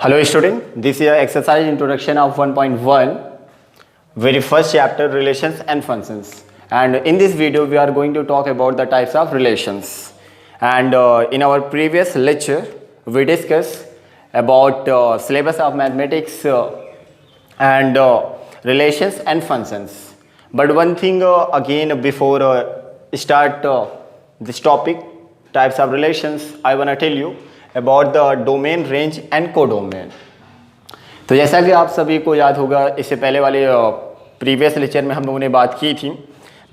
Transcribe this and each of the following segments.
Hello student, this is exercise introduction of 1.1, very first chapter, relations and functions. And in this video we are going to talk about the types of relations. And in our previous lecture we discussed about syllabus of mathematics and relations and functions. But one thing again before start this topic, types of relations, I want to tell you about the domain range and codomain. तो जैसा कि आप सभी को याद होगा, इससे पहले वाले प्रीवियस लेक्चर में हम लोगों ने बात की थी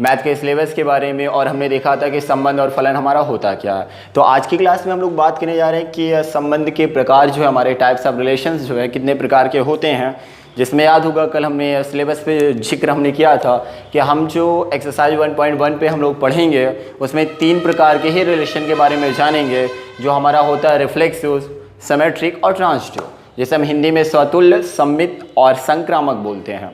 मैथ के सिलेबस के बारे में और हमने देखा था कि संबंध और फलन हमारा होता क्या है। तो आज की क्लास में हम लोग बात करने जा रहे हैं कि संबंध के प्रकार जो है, हमारे टाइप्स ऑफ रिलेशंस जो है कितने प्रकार के होते हैं। जिसमें याद होगा कल हमने सिलेबस पे जिक्र हमने किया था कि हम जो एक्सरसाइज 1.1 पे हम लोग पढ़ेंगे उसमें 3 प्रकार के ही रिलेशन के बारे में जानेंगे, जो हमारा होता है रिफ्लेक्सिव, सिमेट्रिक और ट्रांजिटिव, जिसे हम हिंदी में स्वतुल्य, सममित और संक्रामक बोलते हैं।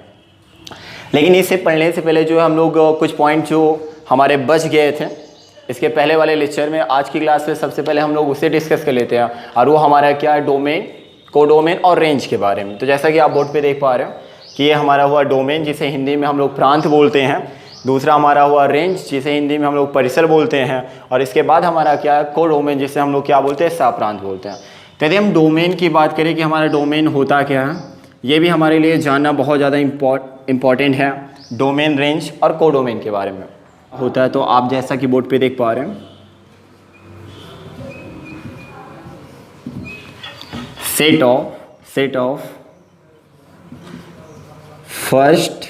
लेकिन इसे पढ़ने से पहले जो हम लोग कुछ पॉइंट जो हमारे बच गए थे इसके पहले वाले लेक्चर में, आज की क्लास में सबसे पहले हम लोग उसे डिस्कस कर लेते हैं, और वो हमारा क्या है, डोमेन, कोडोमेन और रेंज के बारे में। तो जैसा कि आप बोर्ड पे देख पा रहे हो कि ये हमारा हुआ डोमेन, जिसे हिंदी में हम लोग प्रांत बोलते हैं। दूसरा हमारा हुआ रेंज, जिसे हिंदी में हम लोग परिसर बोलते हैं। और इसके बाद हमारा क्या है, कोडोमेन, जिसे हम लोग क्या बोलते हैं, सप्रांत बोलते हैं। तो यदि हम डोमेन की बात करें कि हमारा डोमेन होता क्या है, ये भी हमारे लिए जानना बहुत ज़्यादा इम्पॉर्टेंट है। डोमेन, रेंज और कोडोमेन के बारे में होता है। तो आप जैसा कि बोर्ड पे देख पा रहे हैं, set of first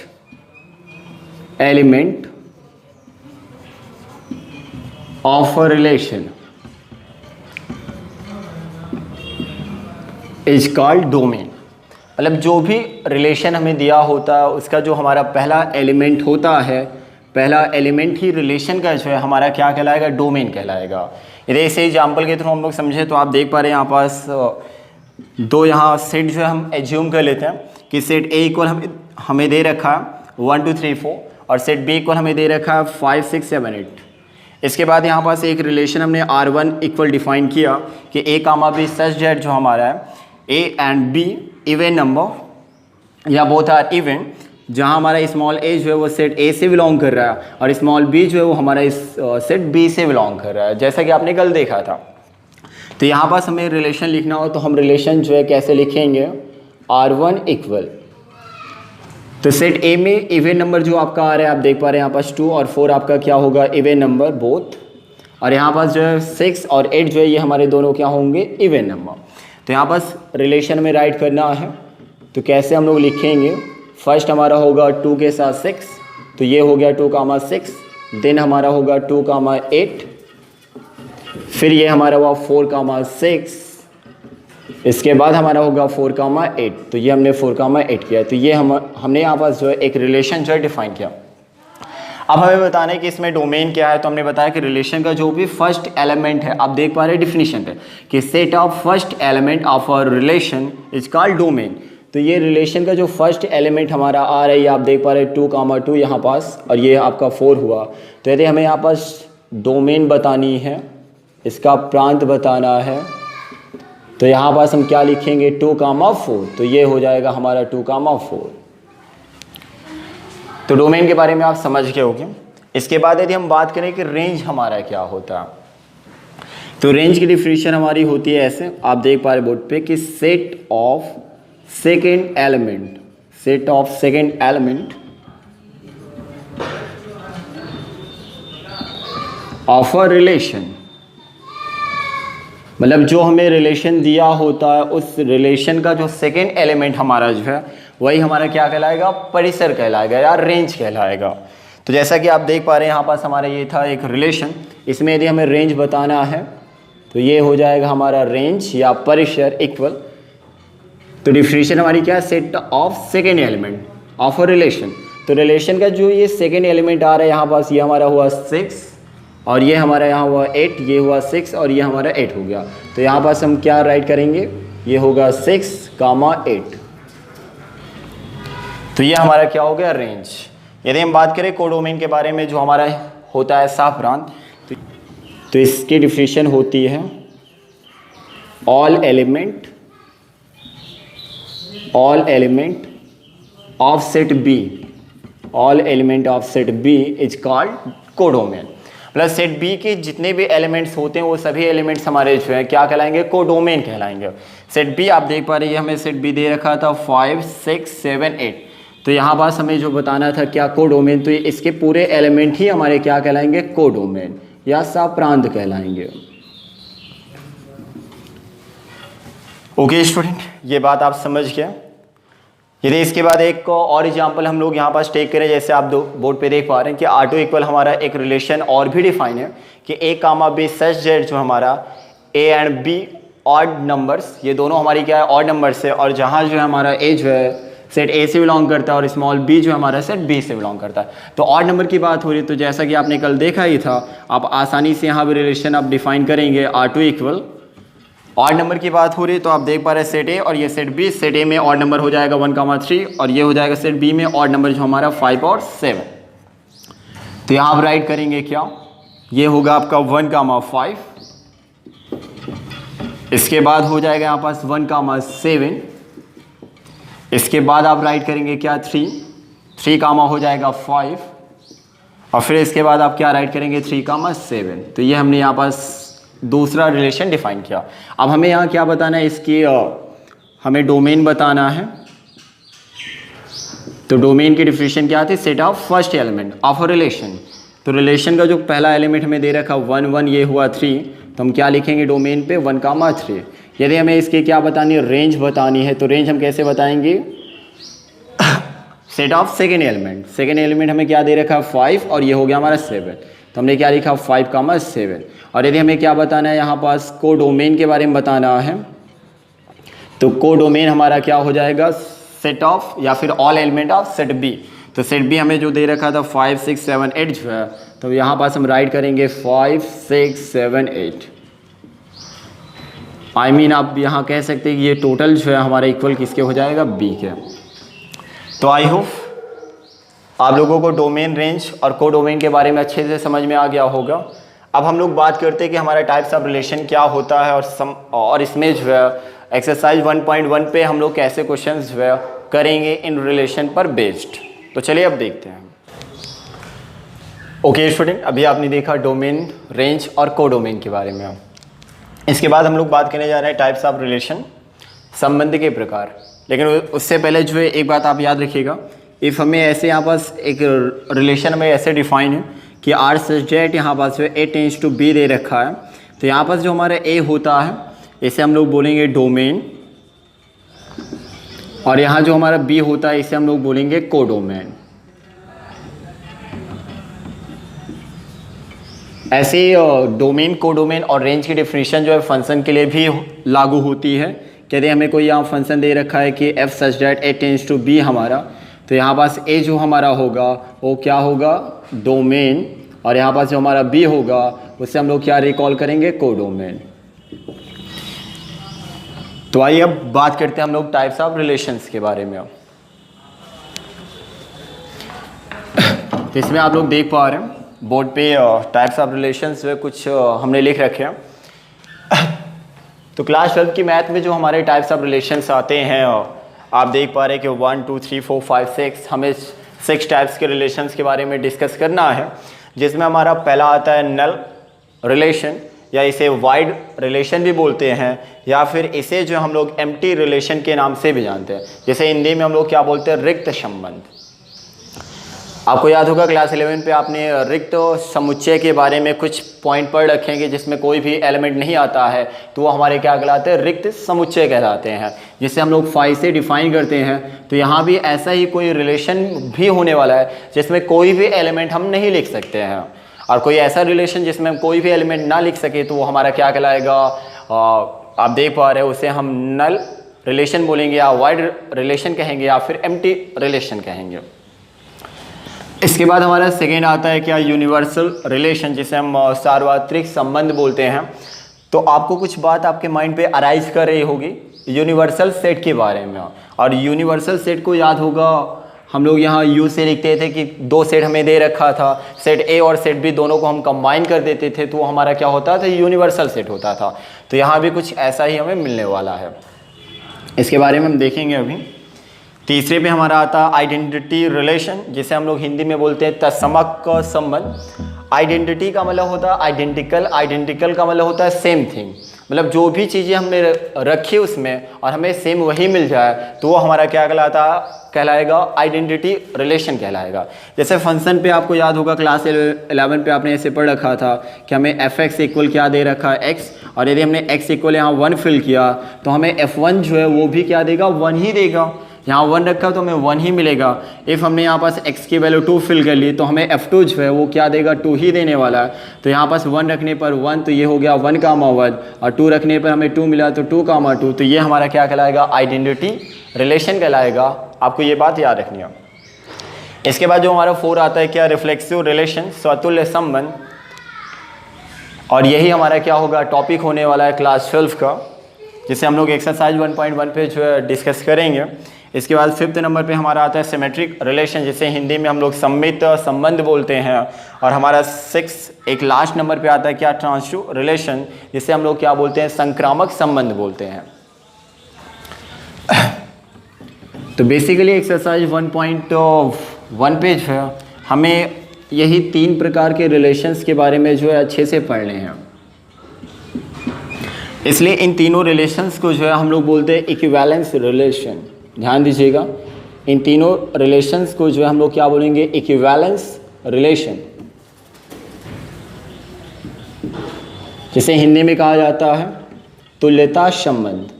element of a relation is called domain। मतलब जो भी रिलेशन हमें दिया होता है उसका जो हमारा पहला एलिमेंट होता है, पहला एलिमेंट ही रिलेशन का जो है हमारा क्या कहलाएगा, डोमेन कहलाएगा। यदि इसे एग्जाम्पल के थ्रू हम लोग समझे तो आप देख पा रहे हैं यहाँ पास दो यहाँ सेट जो है हम एज्यूम कर लेते हैं कि सेट ए इक्वल हमें दे रखा है 1 2 3 4 और सेट बी इक्वल हमें दे रखा है 5 6 7 8। इसके बाद यहाँ पास एक रिलेशन हमने R1 इक्वल डिफाइन किया कि ए कामा बी सच दैट जो हमारा है A and be even number या बोथ आर इवन, जहाँ हमारा स्मॉल ए जो है वो सेट ए से बिलोंग कर रहा है और स्मॉल बी जो है वो हमारा इस सेट बी से बिलोंग कर रहा है, जैसा कि आपने कल देखा था। तो यहाँ पास हमें रिलेशन लिखना हो तो हम रिलेशन जो है कैसे लिखेंगे, R1 इक्वल, तो सेट ए में इवन नंबर जो आपका आ रहा है आप देख पा रहे हैं यहाँ पास 2 और 4 आपका क्या होगा, इवन नंबर बोथ। और यहाँ पास जो है 6 और 8 जो है ये हमारे दोनों क्या होंगे, इवन नंबर। तो यहाँ पास रिलेशन में राइट करना है तो कैसे हम लोग लिखेंगे, फर्स्ट हमारा होगा 2 के साथ 6, तो ये हो गया 2,6, देन हमारा होगा 2,8, फिर ये हमारा हुआ 4,6, इसके बाद हमारा होगा 4,8, तो ये हमने 4,8 किया। तो ये हमने यहाँ पास जो है एक रिलेशन जो है डिफाइन किया। अब हमें बताना है कि इसमें डोमेन क्या है। तो हमने बताया कि रिलेशन का जो भी फर्स्ट एलिमेंट है, आप देख पा रहे हैं डिफिनीशन पे कि set of first element of a relation is called domain. तो ये रिलेशन का जो फर्स्ट एलिमेंट हमारा आ रहा है, ये आप देख पा रहे हैं 2,2 यहाँ पास, और ये आपका 4 हुआ। तो यदि हमें यहाँ पास डोमेन बतानी है, इसका प्रांत बताना है, तो यहाँ पास हम क्या लिखेंगे, 2,4, तो ये हो जाएगा हमारा 2,4। तो डोमेन के बारे में आप समझ गए होंगे। इसके बाद यदि हम बात करें कि रेंज हमारा क्या होता है, तो रेंज की डिफिनीशन हमारी होती है ऐसे, आप देख पा रहे बोर्ड पे कि set of second element of a relation. मतलब जो हमें रिलेशन दिया होता है उस रिलेशन का जो सेकेंड एलिमेंट हमारा जो है वही हमारा क्या कहलाएगा, परिसर कहलाएगा या रेंज कहलाएगा। तो जैसा कि आप देख पा रहे हैं यहाँ पास हमारा ये था एक रिलेशन, इसमें यदि हमें रेंज बताना है तो ये हो जाएगा हमारा रेंज या परिसर इक्वल, तो डिफिनीशन हमारी क्या है, set of second element of a relation. तो रिलेशन का जो ये सेकेंड एलिमेंट आ रहा है यहाँ पास, ये हमारा हुआ 6 और ये हमारा यहाँ हुआ 8, ये हुआ 6 और ये हमारा 8 हो गया। तो यहाँ पास हम क्या राइट करेंगे, ये होगा 6,8। तो ये हमारा क्या हो गया, रेंज। यदि हम बात करें कोडोमेन के बारे में, जो हमारा होता है सप्रांत, तो इसकी डिफिनीशन होती है all element all element of set B, all element of set B is called codomain. Plus set B के जितने भी एलिमेंट्स होते हैं वो सभी एलिमेंट्स हमारे जो है क्या कहलाएंगे, कोडोमेन कहलाएंगे। सेट बी आप देख पा रहे हैं, हमें सेट बी दे रखा था 5 6 7 8, तो यहाँ पास हमें जो बताना था क्या, कोडोमेन, तो इसके पूरे एलिमेंट ही हमारे क्या कहलाएंगे, कोडोमेन या सप्रांत कहलाएंगे। ओके स्टूडेंट, ये बात आप समझ गए। यदि इसके बाद एक और एग्जांपल हम लोग यहाँ पास टेक करें, जैसे आप दो बोर्ड पे देख पा रहे हैं कि R2 इक्वल हमारा एक रिलेशन और भी डिफाइन है कि A comma B such that जो हमारा A and B odd numbers, ये दोनों हमारी क्या है, ऑड नंबर्स है, और जहाँ जो है हमारा A जो है सेट A से बिलोंग करता है और स्मॉल b जो हमारा सेट B से बिलोंग करता है। तो ऑड नंबर की बात हो रही है, तो जैसा कि आपने कल देखा ही था, आप आसानी से यहाँ भी रिलेशन आप डिफाइन करेंगे। R2 इक्वल ऑड नंबर की बात हो रही है तो आप देख पा रहे हैं सेट A और ये सेट B, सेट A में ऑड नंबर हो जाएगा 1, 3 और ये हो जाएगा सेट B में ऑड नंबर जो हमारा 5 और 7। तो यहाँ आप राइट करेंगे क्या, ये होगा आपका 1, 5, इसके बाद हो जाएगा यहाँ पास 1, 7, इसके बाद आप राइट करेंगे क्या 3 कामा हो जाएगा 5 और फिर इसके बाद आप क्या राइट करेंगे 3, 7। तो ये हमने यहाँ पास दूसरा रिलेशन डिफाइन किया। अब हमें यहाँ क्या बताना है, इसकी हमें डोमेन बताना है। तो डोमेन की डिफिनेशन क्या आती है, set of first element of a relation. तो रिलेशन का जो पहला एलिमेंट हमें दे रखा 1, 1, ये हुआ 3, तो हम क्या लिखेंगे डोमेन पे 1, 3। यदि हमें इसकी क्या बतानी है, रेंज बतानी है, तो रेंज हम कैसे बताएंगे, set of second element. Second element हमें क्या दे रखा है 5 और ये हो गया हमारा 7, तो हमने क्या लिखा 5, 7। और यदि हमें क्या बताना है यहाँ पास कोडोमेन के बारे में बताना है, तो कोडोमेन हमारा क्या हो जाएगा, सेट ऑफ या फिर all element of set B. तो सेट बी हमें जो दे रखा था 5, 6, 7, 8 जो है, तो यहाँ पास हम राइट करेंगे 5, 6, 7, 8। आई मीन आप यहाँ कह सकते हैं कि ये टोटल जो है हमारा इक्वल किसके हो जाएगा, बी के। तो आई होप आप लोगों को डोमेन, रेंज और कोडोमेन के बारे में अच्छे से समझ में आ गया होगा। अब हम लोग बात करते हैं कि हमारा टाइप्स ऑफ रिलेशन क्या होता है और इसमें जो है एक्सरसाइज 1.1 पे हम लोग कैसे क्वेश्चंस जो है करेंगे इन रिलेशन पर बेस्ड। तो चलिए अब देखते हैं। ओके स्टूडेंट, अभी आपने देखा डोमेन, रेंज और कोडोमेन के बारे में। इसके बाद हम लोग बात करने जा रहे हैं टाइप्स ऑफ रिलेशन, संबंध के प्रकार। लेकिन उससे पहले जो है एक बात आप याद रखिएगा, इफ़ हमें ऐसे यहाँ पास एक रिलेशन में ऐसे डिफाइन है कि आर सच दैट यहाँ पास जो है A टेंड्स टू B दे रखा है, तो यहाँ पास जो हमारा A होता है इसे हम लोग बोलेंगे डोमेन, और यहाँ जो हमारा B होता है इसे हम लोग बोलेंगे कोडोमेन। ऐसे डोमेन, कोडोमेन और रेंज की डिफिनेशन जो है फंक्शन के लिए भी लागू होती है। यदि हमें कोई यहाँ फंक्शन दे रखा है कि f such that A tends to B हमारा, तो यहाँ पास A जो हमारा होगा वो क्या होगा, डोमेन, और यहाँ पास जो हमारा B होगा उससे हम लोग क्या रिकॉल करेंगे, कोडोमेन। तो आइए अब बात करते हैं हम लोग टाइप्स ऑफ रिलेशंस के बारे में। तो इसमें आप लोग देख पा रहे हैं बोर्ड पे टाइप्स ऑफ रिलेशंस जो है कुछ हमने लिख रखे हैं। तो क्लास 12 की मैथ में जो हमारे टाइप्स ऑफ रिलेशंस आते हैं आप देख पा रहे हैं कि 1, 2, 3, 4, 5, 6, हमें 6 टाइप्स के रिलेशंस के बारे में डिस्कस करना है, जिसमें हमारा पहला आता है नल रिलेशन, या इसे वाइड रिलेशन भी बोलते हैं, या फिर इसे जो हम लोग एम्प्टी रिलेशन के नाम से भी जानते हैं, जैसे हिंदी में हम लोग क्या बोलते हैं, रिक्त संबंध। आपको याद होगा क्लास 11 पे आपने रिक्त समुच्चय के बारे में कुछ पॉइंट पढ़ रखे हैं कि जिसमें कोई भी एलिमेंट नहीं आता है तो वो हमारे क्या कहलाते हैं, रिक्त समुच्चय कहलाते हैं, जिसे हम लोग 5 से डिफाइन करते हैं। तो यहाँ भी ऐसा ही कोई रिलेशन भी होने वाला है जिसमें कोई भी एलिमेंट हम नहीं लिख सकते हैं, और कोई ऐसा रिलेशन जिसमें हम कोई भी एलिमेंट ना लिख सके तो वो हमारा क्या कहलाएगा, आप देख पा रहे हो, उसे हम नल रिलेशन बोलेंगे, या वाइड रिलेशन कहेंगे, या फिर एम्प्टी रिलेशन कहेंगे। इसके बाद हमारा सेकेंड आता है क्या, यूनिवर्सल रिलेशन, जिसे हम सार्वत्रिक संबंध बोलते हैं। तो आपको कुछ बात आपके माइंड पे अराइज कर रही होगी यूनिवर्सल सेट के बारे में, और यूनिवर्सल सेट को याद होगा हम लोग यहाँ यू से लिखते थे कि 2 सेट हमें दे रखा था, सेट ए और सेट बी दोनों को हम कंबाइन कर देते थे तो हमारा क्या होता था, यूनिवर्सल सेट होता था। तो यहाँ भी कुछ ऐसा ही हमें मिलने वाला है, इसके बारे में हम देखेंगे अभी। तीसरे पे हमारा आता है आइडेंटिटी रिलेशन, जिसे हम लोग हिंदी में बोलते हैं तत्समक का संबंध। आइडेंटिटी का मतलब होता है आइडेंटिकल, आइडेंटिकल का मतलब होता है सेम थिंग, मतलब जो भी चीज़ें हमने रखी उसमें और हमें सेम वही मिल जाए तो वो हमारा क्या कहलाएगा आइडेंटिटी रिलेशन कहलाएगा। जैसे फंक्शन पे आपको याद होगा क्लास 11 पे आपने ऐसे पढ़ रखा था कि हमें f(x) इक्वल क्या दे रखा है x, और यदि हमने x इक्वल यहाँ 1 फिल किया तो हमें f1 जो है वो भी क्या देगा 1 ही देगा। यहाँ 1 रखा तो हमें 1 ही मिलेगा। इफ़ हमने यहाँ पास x की वैल्यू 2 फिल कर ली तो हमें f2 जो है वो क्या देगा 2 ही देने वाला है। तो यहाँ पास 1 रखने पर 1, तो ये हो गया 1, 1 और 2 रखने पर हमें 2 मिला तो 2, 2, तो ये हमारा क्या कहलाएगा आइडेंटिटी रिलेशन कहलाएगा। आपको ये बात याद रखनी है। इसके बाद जो हमारा 4 आता है क्या रिफ्लेक्सिव रिलेशन, स्वतुल्य संबंध, और यही हमारा क्या होगा टॉपिक होने वाला है क्लास 12 का, जिसे हम लोग एक्सरसाइज 1.1 पे जो है डिस्कस करेंगे। इसके बाद 5th नंबर पे हमारा आता है सिमेट्रिक रिलेशन, जिसे हिंदी में हम लोग सममित संबंध बोलते हैं। और हमारा 6 एक लास्ट नंबर पे आता है क्या ट्रांसिटिव रिलेशन, जिसे हम लोग क्या बोलते हैं संक्रामक संबंध बोलते हैं। तो बेसिकली एक्सरसाइज 1.1 पे जो है हमें यही 3 प्रकार के रिलेशंस के बारे में जो है अच्छे से पढ़ने हैं, इसलिए इन तीनों रिलेशंस को जो है हम लोग बोलते हैं इक्विवेलेंस रिलेशन। ध्यान दीजिएगा, इन तीनों रिलेशंस को जो है हम लोग क्या बोलेंगे इक्विवेलेंस रिलेशन, जिसे हिंदी में कहा जाता है तुल्यता संबंध।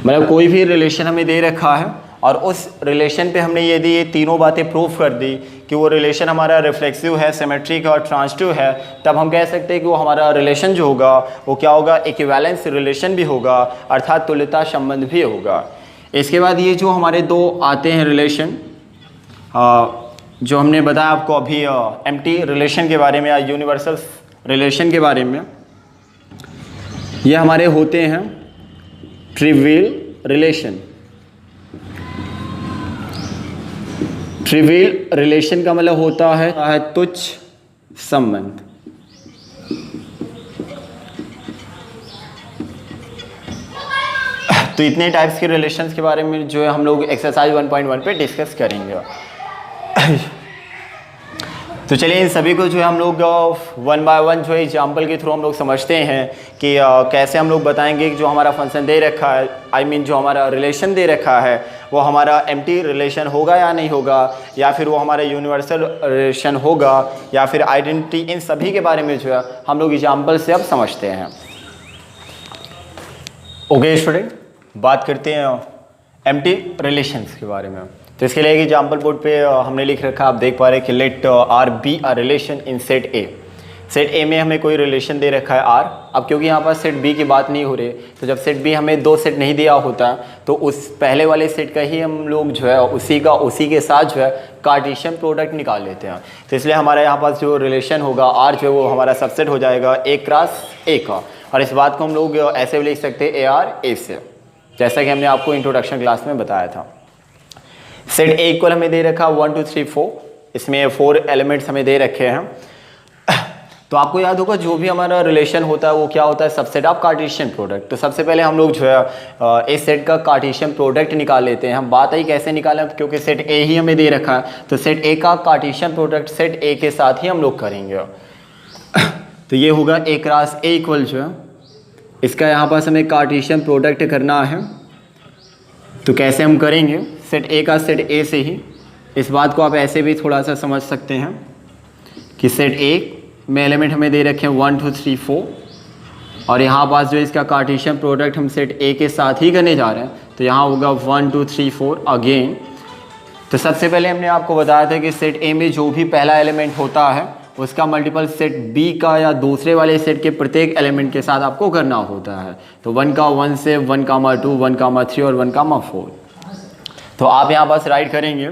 मतलब कोई भी रिलेशन हमें दे रखा है और उस रिलेशन पे हमने यदि ये तीनों बातें प्रूफ कर दी कि वो रिलेशन हमारा रिफ्लेक्सिव है, सिमेट्रिक और ट्रांसिटिव है, तब हम कह सकते हैं कि वो हमारा रिलेशन जो होगा वो क्या होगा इक्विवेलेंस रिलेशन भी होगा, अर्थात तुल्यता संबंध भी होगा। इसके बाद ये जो हमारे 2 आते हैं रिलेशन, जो हमने बताया आपको अभी एम्प्टी रिलेशन के बारे में या यूनिवर्सल रिलेशन के बारे में, ये हमारे होते हैं ट्रिवियल रिलेशन। ट्रिवियल रिलेशन का मतलब होता है तुच्छ संबंध। तो इतने टाइप्स के रिलेशंस के बारे में जो है हम लोग एक्सरसाइज 1.1 पे डिस्कस करेंगे। तो चलिए इन सभी को जो है हम लोग 1 बाय 1 जो है एग्जाम्पल के थ्रू हम लोग समझते हैं कि कैसे हम लोग बताएंगे कि जो हमारा फंक्शन दे रखा है, जो हमारा रिलेशन दे रखा है वो हमारा एम्प्टी रिलेशन होगा या नहीं होगा, या फिर वो हमारा यूनिवर्सल रिलेशन होगा, या फिर आइडेंटिटी, इन सभी के बारे में जो है हम लोग एग्जाम्पल से अब समझते हैं। ओके स्टूडेंट, बात करते हैं एम्प्टी रिलेशंस के बारे में। तो इसके लिए एग्जाम्पल बोर्ड पे हमने लिख रखा, आप देख पा रहे हैं कि let R be a relation in set A. Set A में हमें कोई रिलेशन दे रखा है आर। अब क्योंकि यहाँ पर सेट बी की बात नहीं हो रही, तो जब सेट बी हमें 2 सेट नहीं दिया होता तो उस पहले वाले सेट का ही हम लोग जो है उसी के साथ जो है कार्टेशियन प्रोडक्ट निकाल लेते हैं। तो इसलिए हमारे यहाँ पास जो रिलेशन होगा आर जो है वो हमारा सबसेट हो जाएगा ए क्रॉस ए का। और इस बात को हम लोग ऐसे भी लिख सकते हैं ए आर ए से, जैसा कि हमने आपको इंट्रोडक्शन क्लास में बताया था। सेट ए इक्वल हमें दे रखा 1 2 3 4, इसमें 4 एलिमेंट्स हमें दे रखे हैं। तो आपको याद होगा जो भी हमारा रिलेशन होता है वो क्या होता है सबसेट ऑफ कार्टेशियन प्रोडक्ट। तो सबसे पहले हम लोग जो है इस सेट का कार्टेशियन प्रोडक्ट निकाल लेते हैं। हम बात आई कैसे निकालें, क्योंकि सेट ए ही हमें दे रखा है तो सेट ए का कार्टेशियन प्रोडक्ट सेट ए के साथ ही हम लोग करेंगे। तो ये होगा ए क्रॉस ए इक्वल जो है, इसका यहाँ पास हमें कार्टेशियन प्रोडक्ट करना है। तो कैसे हम करेंगे, सेट ए का सेट ए से ही। इस बात को आप ऐसे भी थोड़ा सा समझ सकते हैं कि सेट ए में एलिमेंट हमें दे रखे हैं 1 2 3 4, और यहाँ पास जो इसका कार्टेशियन प्रोडक्ट हम सेट ए के साथ ही करने जा रहे हैं। तो यहाँ होगा 1 2 3 4 अगेन। तो सबसे पहले हमने आपको बताया था कि सेट ए में जो भी पहला एलिमेंट होता है उसका मल्टीपल सेट बी का या दूसरे वाले सेट के प्रत्येक एलिमेंट के साथ आपको करना होता है। तो 1 का 1 से 1 कामा 2 1 कामा 3 और 1 कामा 4। तो आप यहाँ पास राइट करेंगे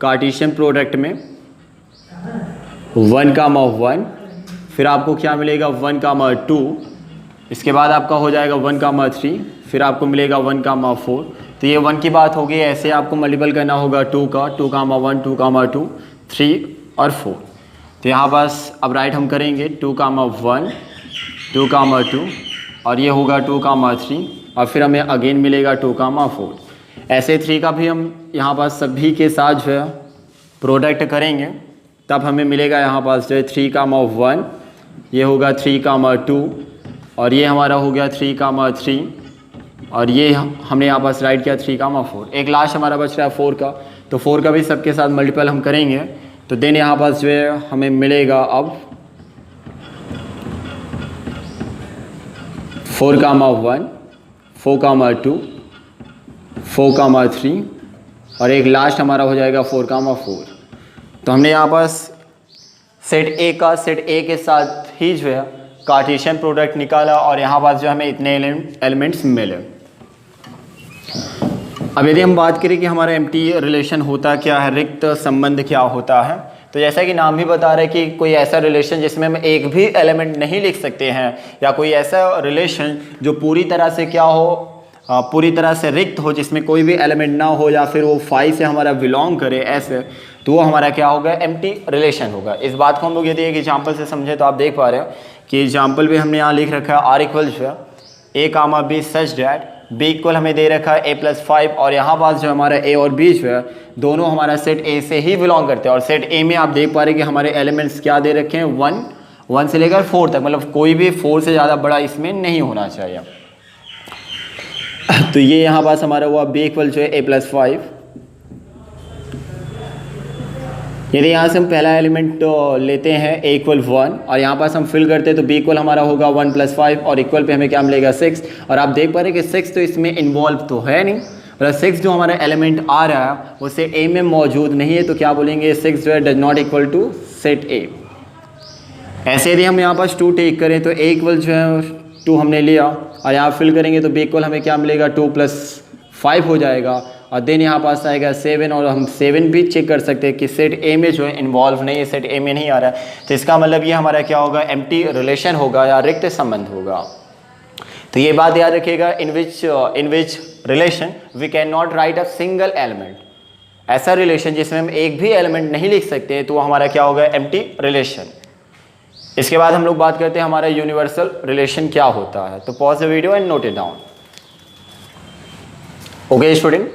कार्टेशियन प्रोडक्ट में 1 कामा 1, फिर आपको क्या मिलेगा 1 कामा 2, इसके बाद आपका हो जाएगा 1 कामा 3, फिर आपको मिलेगा 1 कामा 4। तो ये 1 की बात होगी, ऐसे आपको मल्टीपल करना होगा 2 का 2 कामा 1 2 कामा 2 3 और 4। तो यहाँ पास अब राइट हम करेंगे 2 कामा 1 2, 2 और ये होगा 2, 3 और फिर हमें अगेन मिलेगा 2, 4। ऐसे 3 का भी हम यहाँ पास सभी के साथ जो है प्रोडक्ट करेंगे, तब हमें मिलेगा यहाँ पास जो है 3, 1, ये होगा 3, 2 और ये हमारा हो गया 3, 3 और ये हमने यहाँ पास राइट किया 3, 4। एक लास्ट हमारा बच रहा है 4 का, तो 4 का भी सबके साथ मल्टीपल हम करेंगे, तो देन यहाँ पास जो है हमें मिलेगा अब 4, 1, 4, 2, 4, 3 और एक लास्ट हमारा हो जाएगा 4, 4। तो हमने यहाँ पास सेट ए का सेट ए के साथ ही जो है कार्टेशियन प्रोडक्ट निकाला और यहाँ पास जो हमें इतने एलिमेंट्स मिले। अब यदि हम बात करें कि हमारा एम्प्टी रिलेशन होता क्या है, रिक्त संबंध क्या होता है, तो जैसा कि नाम भी बता रहा है कि कोई ऐसा रिलेशन जिसमें हम एक भी एलिमेंट नहीं लिख सकते हैं, या कोई ऐसा रिलेशन जो पूरी तरह से क्या हो, पूरी तरह से रिक्त हो, जिसमें कोई भी एलिमेंट ना हो या फिर वो फाई से हमारा बिलोंग करे ऐसे, तो वो हमारा क्या होगा, एम्प्टी रिलेशन होगा। इस बात को हम लोग यदि एक एग्जाम्पल से समझे तो आप देख पा रहे हो कि एग्जाम्पल भी हमने यहाँ लिख रखा है आर इक्वल जो है a, b such that b equal हमें दे रखा है a+5 और यहाँ पास जो हमारा a और b जो है दोनों हमारा सेट a से ही बिलोंग करते हैं। और सेट a में आप देख पा रहे हैं कि हमारे एलिमेंट्स क्या दे रखे हैं, 1 से लेकर 4 तक, मतलब कोई भी 4 से ज़्यादा बड़ा इसमें नहीं होना चाहिए। तो ये यहाँ पास हमारा हुआ b इक्वल जो है a+5। यदि यहाँ से हम पहला एलिमेंट लेते हैं a इक्वल 1 और यहाँ पास हम फिल करते हैं तो b इक्वल हमारा होगा 1 + 5 और इक्वल पे हमें क्या मिलेगा 6। और आप देख पा रहे हैं कि 6 तो इसमें इन्वॉल्व तो है नहीं, मतलब 6 जो हमारा एलिमेंट आ रहा है वो सेट a में मौजूद नहीं है, तो क्या बोलेंगे 6 जो है does not equal to set a। ऐसे यदि हम यहाँ पास 2 टेक करें तो a इक्वल जो है 2 हमने लिया और यहाँ फिल करेंगे तो b इक्वल हमें क्या मिलेगा 2 + 5 हो जाएगा और देन यहाँ पास आएगा 7 और हम 7 भी चेक कर सकते हैं कि सेट ए में जो है इन्वॉल्व नहीं है, सेट ए में नहीं आ रहा है, तो इसका मतलब ये हमारा क्या होगा, एम्प्टी रिलेशन होगा या रिक्त संबंध होगा। तो ये बात याद रखिएगा, in which relation we can not write a single element. ऐसा रिलेशन जिसमें हम एक भी एलिमेंट नहीं लिख सकते तो वो हमारा क्या होगा, एम्प्टी रिलेशन। इसके बाद हम लोग बात करते हैं हमारा यूनिवर्सल रिलेशन क्या होता है। तो pause the video and note it down. Okay student,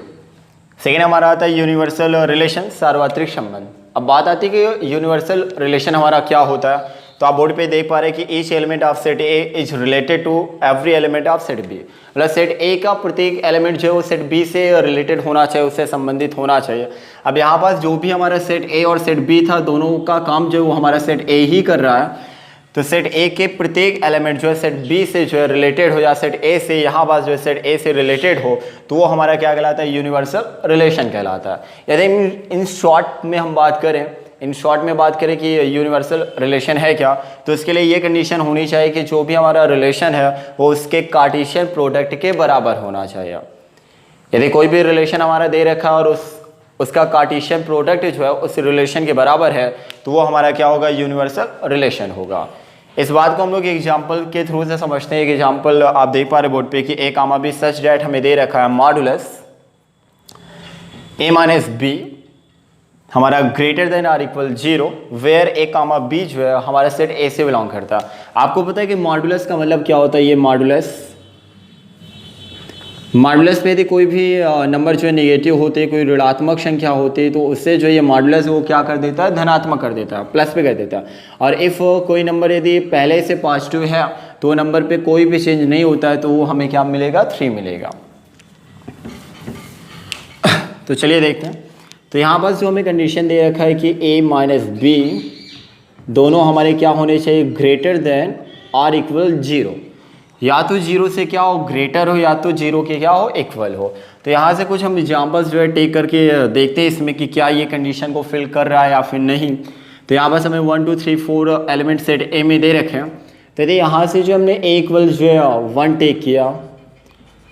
second हमारा आता है यूनिवर्सल रिलेशन, सार्वत्रिक संबंध। अब बात आती है कि यूनिवर्सल रिलेशन हमारा क्या होता है, तो आप बोर्ड पे देख पा रहे हैं कि each element of set A is related to every element of set B. मतलब सेट ए का प्रत्येक एलिमेंट जो है वो सेट बी से रिलेटेड होना चाहिए, उससे संबंधित होना चाहिए। अब यहाँ पास जो भी हमारा सेट ए और सेट बी था, दोनों का काम जो है वो हमारा सेट ए ही कर रहा है, तो सेट ए के प्रत्येक एलिमेंट जो है सेट बी से जो है रिलेटेड हो, या सेट ए से यहाँ पास जो है सेट ए से रिलेटेड हो, तो वो हमारा क्या कहलाता है, यूनिवर्सल रिलेशन कहलाता है। यदि इन शॉर्ट में हम बात करें, इन शॉर्ट में बात करें कि यूनिवर्सल रिलेशन है क्या, तो इसके लिए ये कंडीशन होनी चाहिए कि जो भी हमारा रिलेशन है वो उसके कार्टेशियन प्रोडक्ट के बराबर होना चाहिए। यदि कोई भी रिलेशन हमारा दे रखा है और उसका कार्टेशियन प्रोडक्ट जो है उस रिलेशन के बराबर है, तो वो हमारा क्या होगा, यूनिवर्सल रिलेशन होगा। इस बात को हम लोग एग्जाम्पल के थ्रू से समझते हैं। एक एग्जाम्पल आप देख पा रहे बोर्ड पे कि a, b सच डैट हमें दे रखा है मॉडुलस a - b हमारा greater than or equal 0 where a, b जो है हमारा सेट a से बिलोंग करता है। आपको पता है कि मॉडुलस का मतलब क्या होता है, ये मॉडुलस पे यदि कोई भी नंबर जो है नेगेटिव होते हैं, कोई ऋणात्मक संख्या होती है, तो उससे जो ये मॉडुलस वो क्या कर देता है, धनात्मक कर देता है, प्लस पे कर देता है। और इफ़ कोई नंबर यदि पहले से पॉजिटिव है तो नंबर पे कोई भी चेंज नहीं होता है, तो वो हमें क्या मिलेगा, 3 मिलेगा। तो चलिए देखते हैं। तो यहाँ पर जो हमें कंडीशन दे रखा है कि a - b दोनों हमारे क्या होने चाहिए, ग्रेटर देन आर इक्वल 0, या तो 0 से क्या हो, ग्रेटर हो, या तो 0 के क्या हो, इक्वल हो। तो यहाँ से कुछ हम एग्जाम्पल्स जो है टेक करके देखते हैं इसमें कि क्या ये कंडीशन को फिल कर रहा है या फिर नहीं। तो यहाँ बस हमें 1 2 3 4 एलिमेंट सेट ए में दे रखे हैं। तो यदि यहाँ से जो हमने a इक्वल जो है 1 टेक किया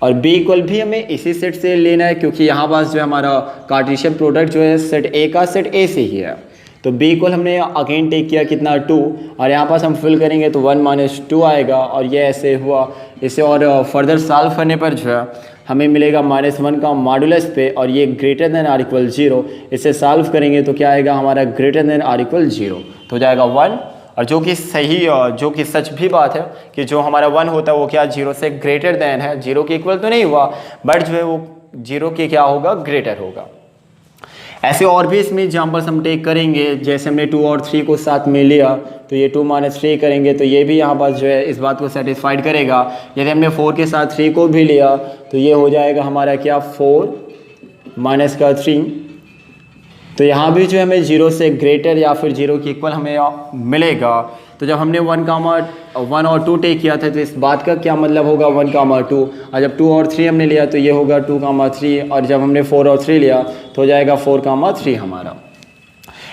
और b इक्वल भी हमें इसी सेट से लेना है, क्योंकि यहाँ पास जो है हमारा कार्टेशियन प्रोडक्ट जो है सेट ए का सेट ए से ही है। तो b इक्वल हमने अगेन टेक किया कितना, 2, और यहाँ पास हम फिल करेंगे तो 1 - 2 आएगा और ये ऐसे हुआ। इसे और फर्दर सॉल्व करने पर जो है हमें मिलेगा -1 का मॉडुलस पे, और ये ग्रेटर देन आर इक्वल 0। इसे सॉल्व करेंगे तो क्या आएगा हमारा, ग्रेटर देन आर इक्वल 0, तो हो जाएगा 1 और जो कि सही जो कि सच भी बात है कि जो हमारा 1 होता है वो क्या 0 से ग्रेटर देन है, 0 के इक्वल तो नहीं हुआ बट जो है वो 0 के क्या होगा ग्रेटर होगा। ऐसे और भी इसमें एग्जाम्पल्स हम टेक करेंगे, जैसे हमने 2 और 3 को साथ में लिया तो ये 2 - 3 करेंगे तो ये भी यहाँ पर जो है इस बात को सेटिस्फाइड करेगा। यदि हमने 4 के साथ 3 को भी लिया तो ये हो जाएगा हमारा क्या 4 - 3। तो यहाँ भी जो है हमें 0 से ग्रेटर या फिर 0 के इक्वल हमें मिलेगा। तो जब हमने 1 और 2 टेक किया था तो इस बात का क्या मतलब होगा 1, 2, और जब 2 और 3 हमने लिया तो ये होगा 2, 3, और जब हमने 4 और 3 लिया तो हो जाएगा 4, 3 हमारा।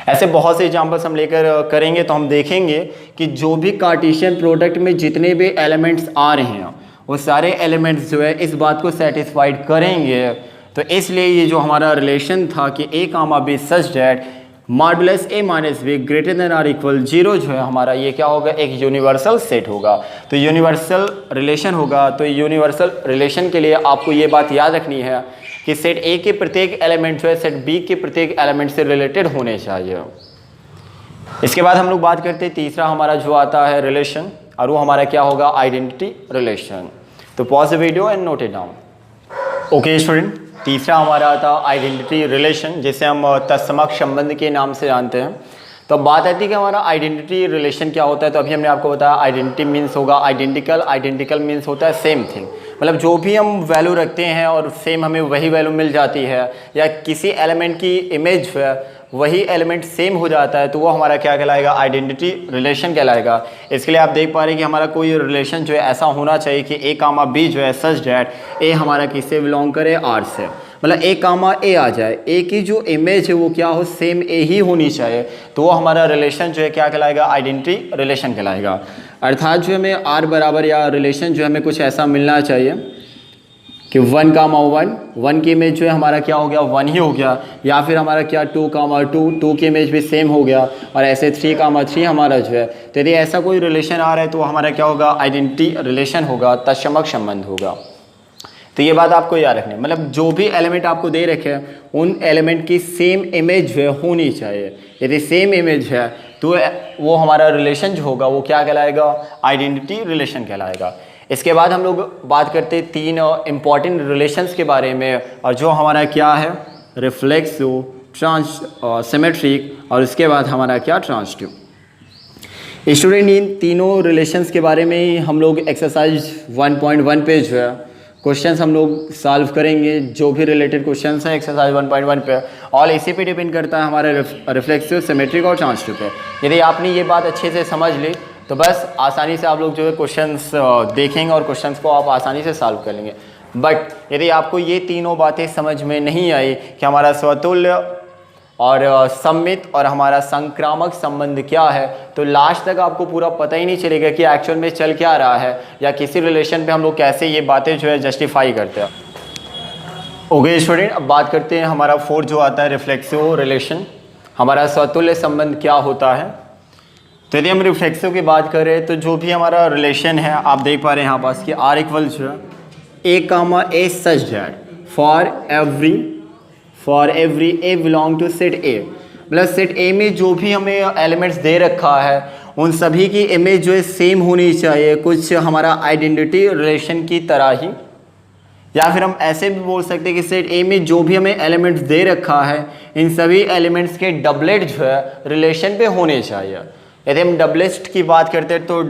ऐसे बहुत से एग्जाम्पल्स हम लेकर करेंगे तो हम देखेंगे कि जो भी कार्टेशियन प्रोडक्ट में जितने भी एलिमेंट्स आ रहे हैं वो सारे एलिमेंट्स जो है इस बात को सेटिस्फाइड करेंगे। तो इसलिए ये जो हमारा रिलेशन था कि a, b such that modulus a - b greater than or equal 0 जो है हमारा ये क्या होगा एक यूनिवर्सल सेट होगा। तो यूनिवर्सल रिलेशन होगा। तो यूनिवर्सल रिलेशन के लिए आपको ये बात याद रखनी है कि सेट a के प्रत्येक एलिमेंट जो है सेट b के प्रत्येक एलिमेंट से रिलेटेड होने चाहिए। इसके बाद हम लोग बात करते हैं तीसरा हमारा जो आता है रिलेशन, और वो हमारा क्या होगा आइडेंटिटी रिलेशन। तो pause the video and note it down. Okay student, तीसरा हमारा आता है आइडेंटिटी रिलेशन, जिसे हम तत्समक संबंध के नाम से जानते हैं। तो अब बात आती है कि हमारा आइडेंटिटी रिलेशन क्या होता है। तो अभी हमने आपको बताया आइडेंटिटी मीन्स होगा आइडेंटिकल, आइडेंटिकल मीन्स होता है सेम थिंग, मतलब जो भी हम वैल्यू रखते हैं और सेम हमें वही वैल्यू मिल जाती है, या किसी एलिमेंट की इमेज है वही एलिमेंट सेम हो जाता है, तो वो हमारा क्या कहलाएगा आइडेंटिटी रिलेशन कहलाएगा। इसके लिए आप देख पा रहे हैं कि हमारा कोई रिलेशन जो है ऐसा होना चाहिए कि a, b जो है सच डैट a हमारा किससे बिलोंग करे r से, मतलब a, a आ जाए, a की जो इमेज है वो क्या हो सेम a ही होनी चाहिए, तो वो हमारा रिलेशन जो है क्या कहलाएगा आइडेंटिटी रिलेशन कहलाएगा। अर्थात जो हमें r बराबर या रिलेशन जो हमें कुछ ऐसा मिलना चाहिए कि 1, 1 की इमेज जो है हमारा क्या हो गया 1 ही हो गया, या फिर हमारा क्या 2, 2 की इमेज भी सेम हो गया, और ऐसे 3, 3 हमारा जो है। तो यदि ऐसा कोई रिलेशन आ रहा है तो हमारा क्या होगा आइडेंटिटी रिलेशन होगा, तत्समक संबंध होगा। तो ये बात आपको याद रखनी है, मतलब जो भी एलिमेंट आपको दे रखे हैं उन एलिमेंट की सेम इमेज जो है होनी चाहिए। यदि सेम इमेज है तो वो हमारा रिलेशन जो होगा वो क्या कहलाएगा आइडेंटिटी रिलेशन कहलाएगा। इसके बाद हम लोग बात करते हैं 3 इंपॉर्टेंट रिलेशंस के बारे में, और जो हमारा क्या है रिफ्लेक्सिव, सिमेट्रिक, और उसके बाद हमारा क्या ट्रांजिटिव। स्टूडेंट इन तीनों रिलेशंस के बारे में ही हम लोग एक्सरसाइज 1.1 पे जो है क्वेश्चंस हम लोग सॉल्व करेंगे। जो भी रिलेटेड क्वेश्चंस हैं एक्सरसाइज 1.1 पे ऑल इसी पे डिपेंड करता है हमारे रिफ्लेक्सिव, सिमेट्रिक और ट्रांजिटिव पे। यदि आपने ये बात अच्छे से समझ ली तो बस आसानी से आप लोग जो है क्वेश्चंस देखेंगे और क्वेश्चंस को आप आसानी से सॉल्व कर लेंगे। बट यदि आपको ये तीनों बातें समझ में नहीं आई कि हमारा स्वतुल्य और सममित और हमारा संक्रामक संबंध क्या है, तो लास्ट तक आपको पूरा पता ही नहीं चलेगा कि एक्चुअल में चल क्या रहा है, या किसी रिलेशन पे हम लोग कैसे ये बातें जो है जस्टिफाई करते हैं। ओके स्टूडेंट, अब बात करते हैं हमारा 4 जो आता है रिफ्लेक्सिव रिलेशन, हमारा स्वतुल्य संबंध क्या होता है। तो यदि हम रिफ्लेक्सिव की बात करें तो जो भी हमारा रिलेशन है आप देख पा रहे हैं यहाँ पास कि r इक्वल जो है a, such that for every a belong to set a, मतलब सेट a में जो भी हमें एलिमेंट्स दे रखा है उन सभी की इमेज जो है सेम होनी चाहिए, कुछ हमारा आइडेंटिटी रिलेशन की तरह ही। या फिर हम ऐसे भी बोल सकते हैं कि सेट a में जो भी हमें एलिमेंट्स दे रखा है इन सभी एलिमेंट्स के डबलेट जो है रिलेशन पे होने चाहिए। यदि हम डबलिस्ट की बात करते हैं तो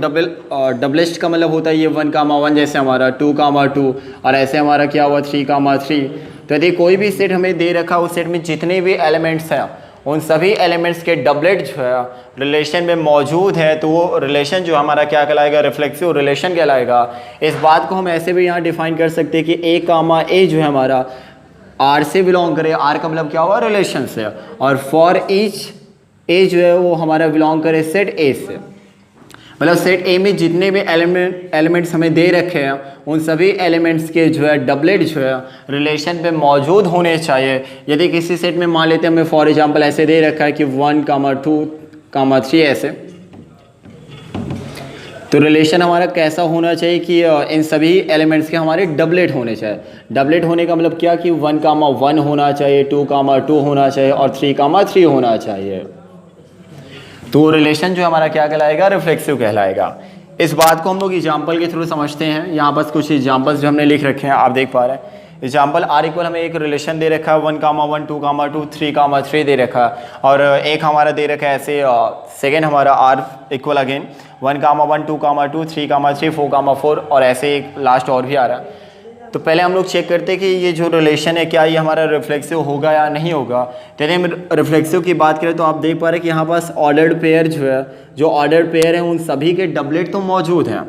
डबलिस्ट का मतलब होता है ये 1, 1 जैसे हमारा 2, 2 और ऐसे हमारा क्या हुआ 3, 3। तो यदि कोई भी सेट हमें दे रखा उस सेट में जितने भी एलिमेंट्स हैं उन सभी एलिमेंट्स के डबलेट जो है रिलेशन में मौजूद है, तो वो रिलेशन जो हमारा क्या कहलाएगा रिफ्लेक्सिव रिलेशन कहलाएगा। इस बात को हम ऐसे भी यहाँ डिफाइन कर सकते हैं कि a, जो है हमारा r से बिलोंग करे, r का मतलब क्या हुआ रिलेशन से, और फॉर ईच a जो है वो हमारा बिलोंग करे सेट a से, मतलब सेट a में जितने भी एलिमेंट्स हमें दे रखे हैं उन सभी एलिमेंट्स के जो है डबलेट जो है रिलेशन पे मौजूद होने चाहिए। यदि किसी सेट में मान लेते हैं हमें फॉर एग्जांपल ऐसे दे रखा है कि 1, 2, 3 ऐसे, तो रिलेशन हमारा कैसा होना चाहिए कि इन सभी एलिमेंट्स के हमारे डबलेट होने चाहिए। डबलेट होने का मतलब क्या कि 1, 1 होना चाहिए, 2, 2 होना चाहिए और 3, 3 होना चाहिए। तो वो रिलेशन जो हमारा क्या कहलाएगा, रिफ्लेक्सिव कहलाएगा। इस बात को हम लोग एग्जाम्पल के थ्रू समझते हैं। यहाँ बस कुछ एग्जाम्पल्स जो हमने लिख रखे हैं आप देख पा रहे हैं। एग्जाम्पल आर इक्वल हमें एक रिलेशन दे रखा है 1,1, 2,2, 3,3 दे रखा है, और एक हमारा दे रखा है ऐसे सेकेंड हमारा आर इक्वल अगेन 1,1, 2,2, 3,3, 4,4 और ऐसे एक लास्ट और भी आ रहा है। तो पहले हम लोग चेक करते हैं कि ये जो रिलेशन है क्या ये हमारा रिफ्लेक्सिव होगा या नहीं होगा। तो यदि हम रिफ्लेक्सिव की बात करें तो आप देख पा रहे हैं कि यहाँ पास ऑर्डर्ड पेयर जो है, जो ऑर्डर्ड पेयर है उन सभी के डबलेट तो मौजूद हैं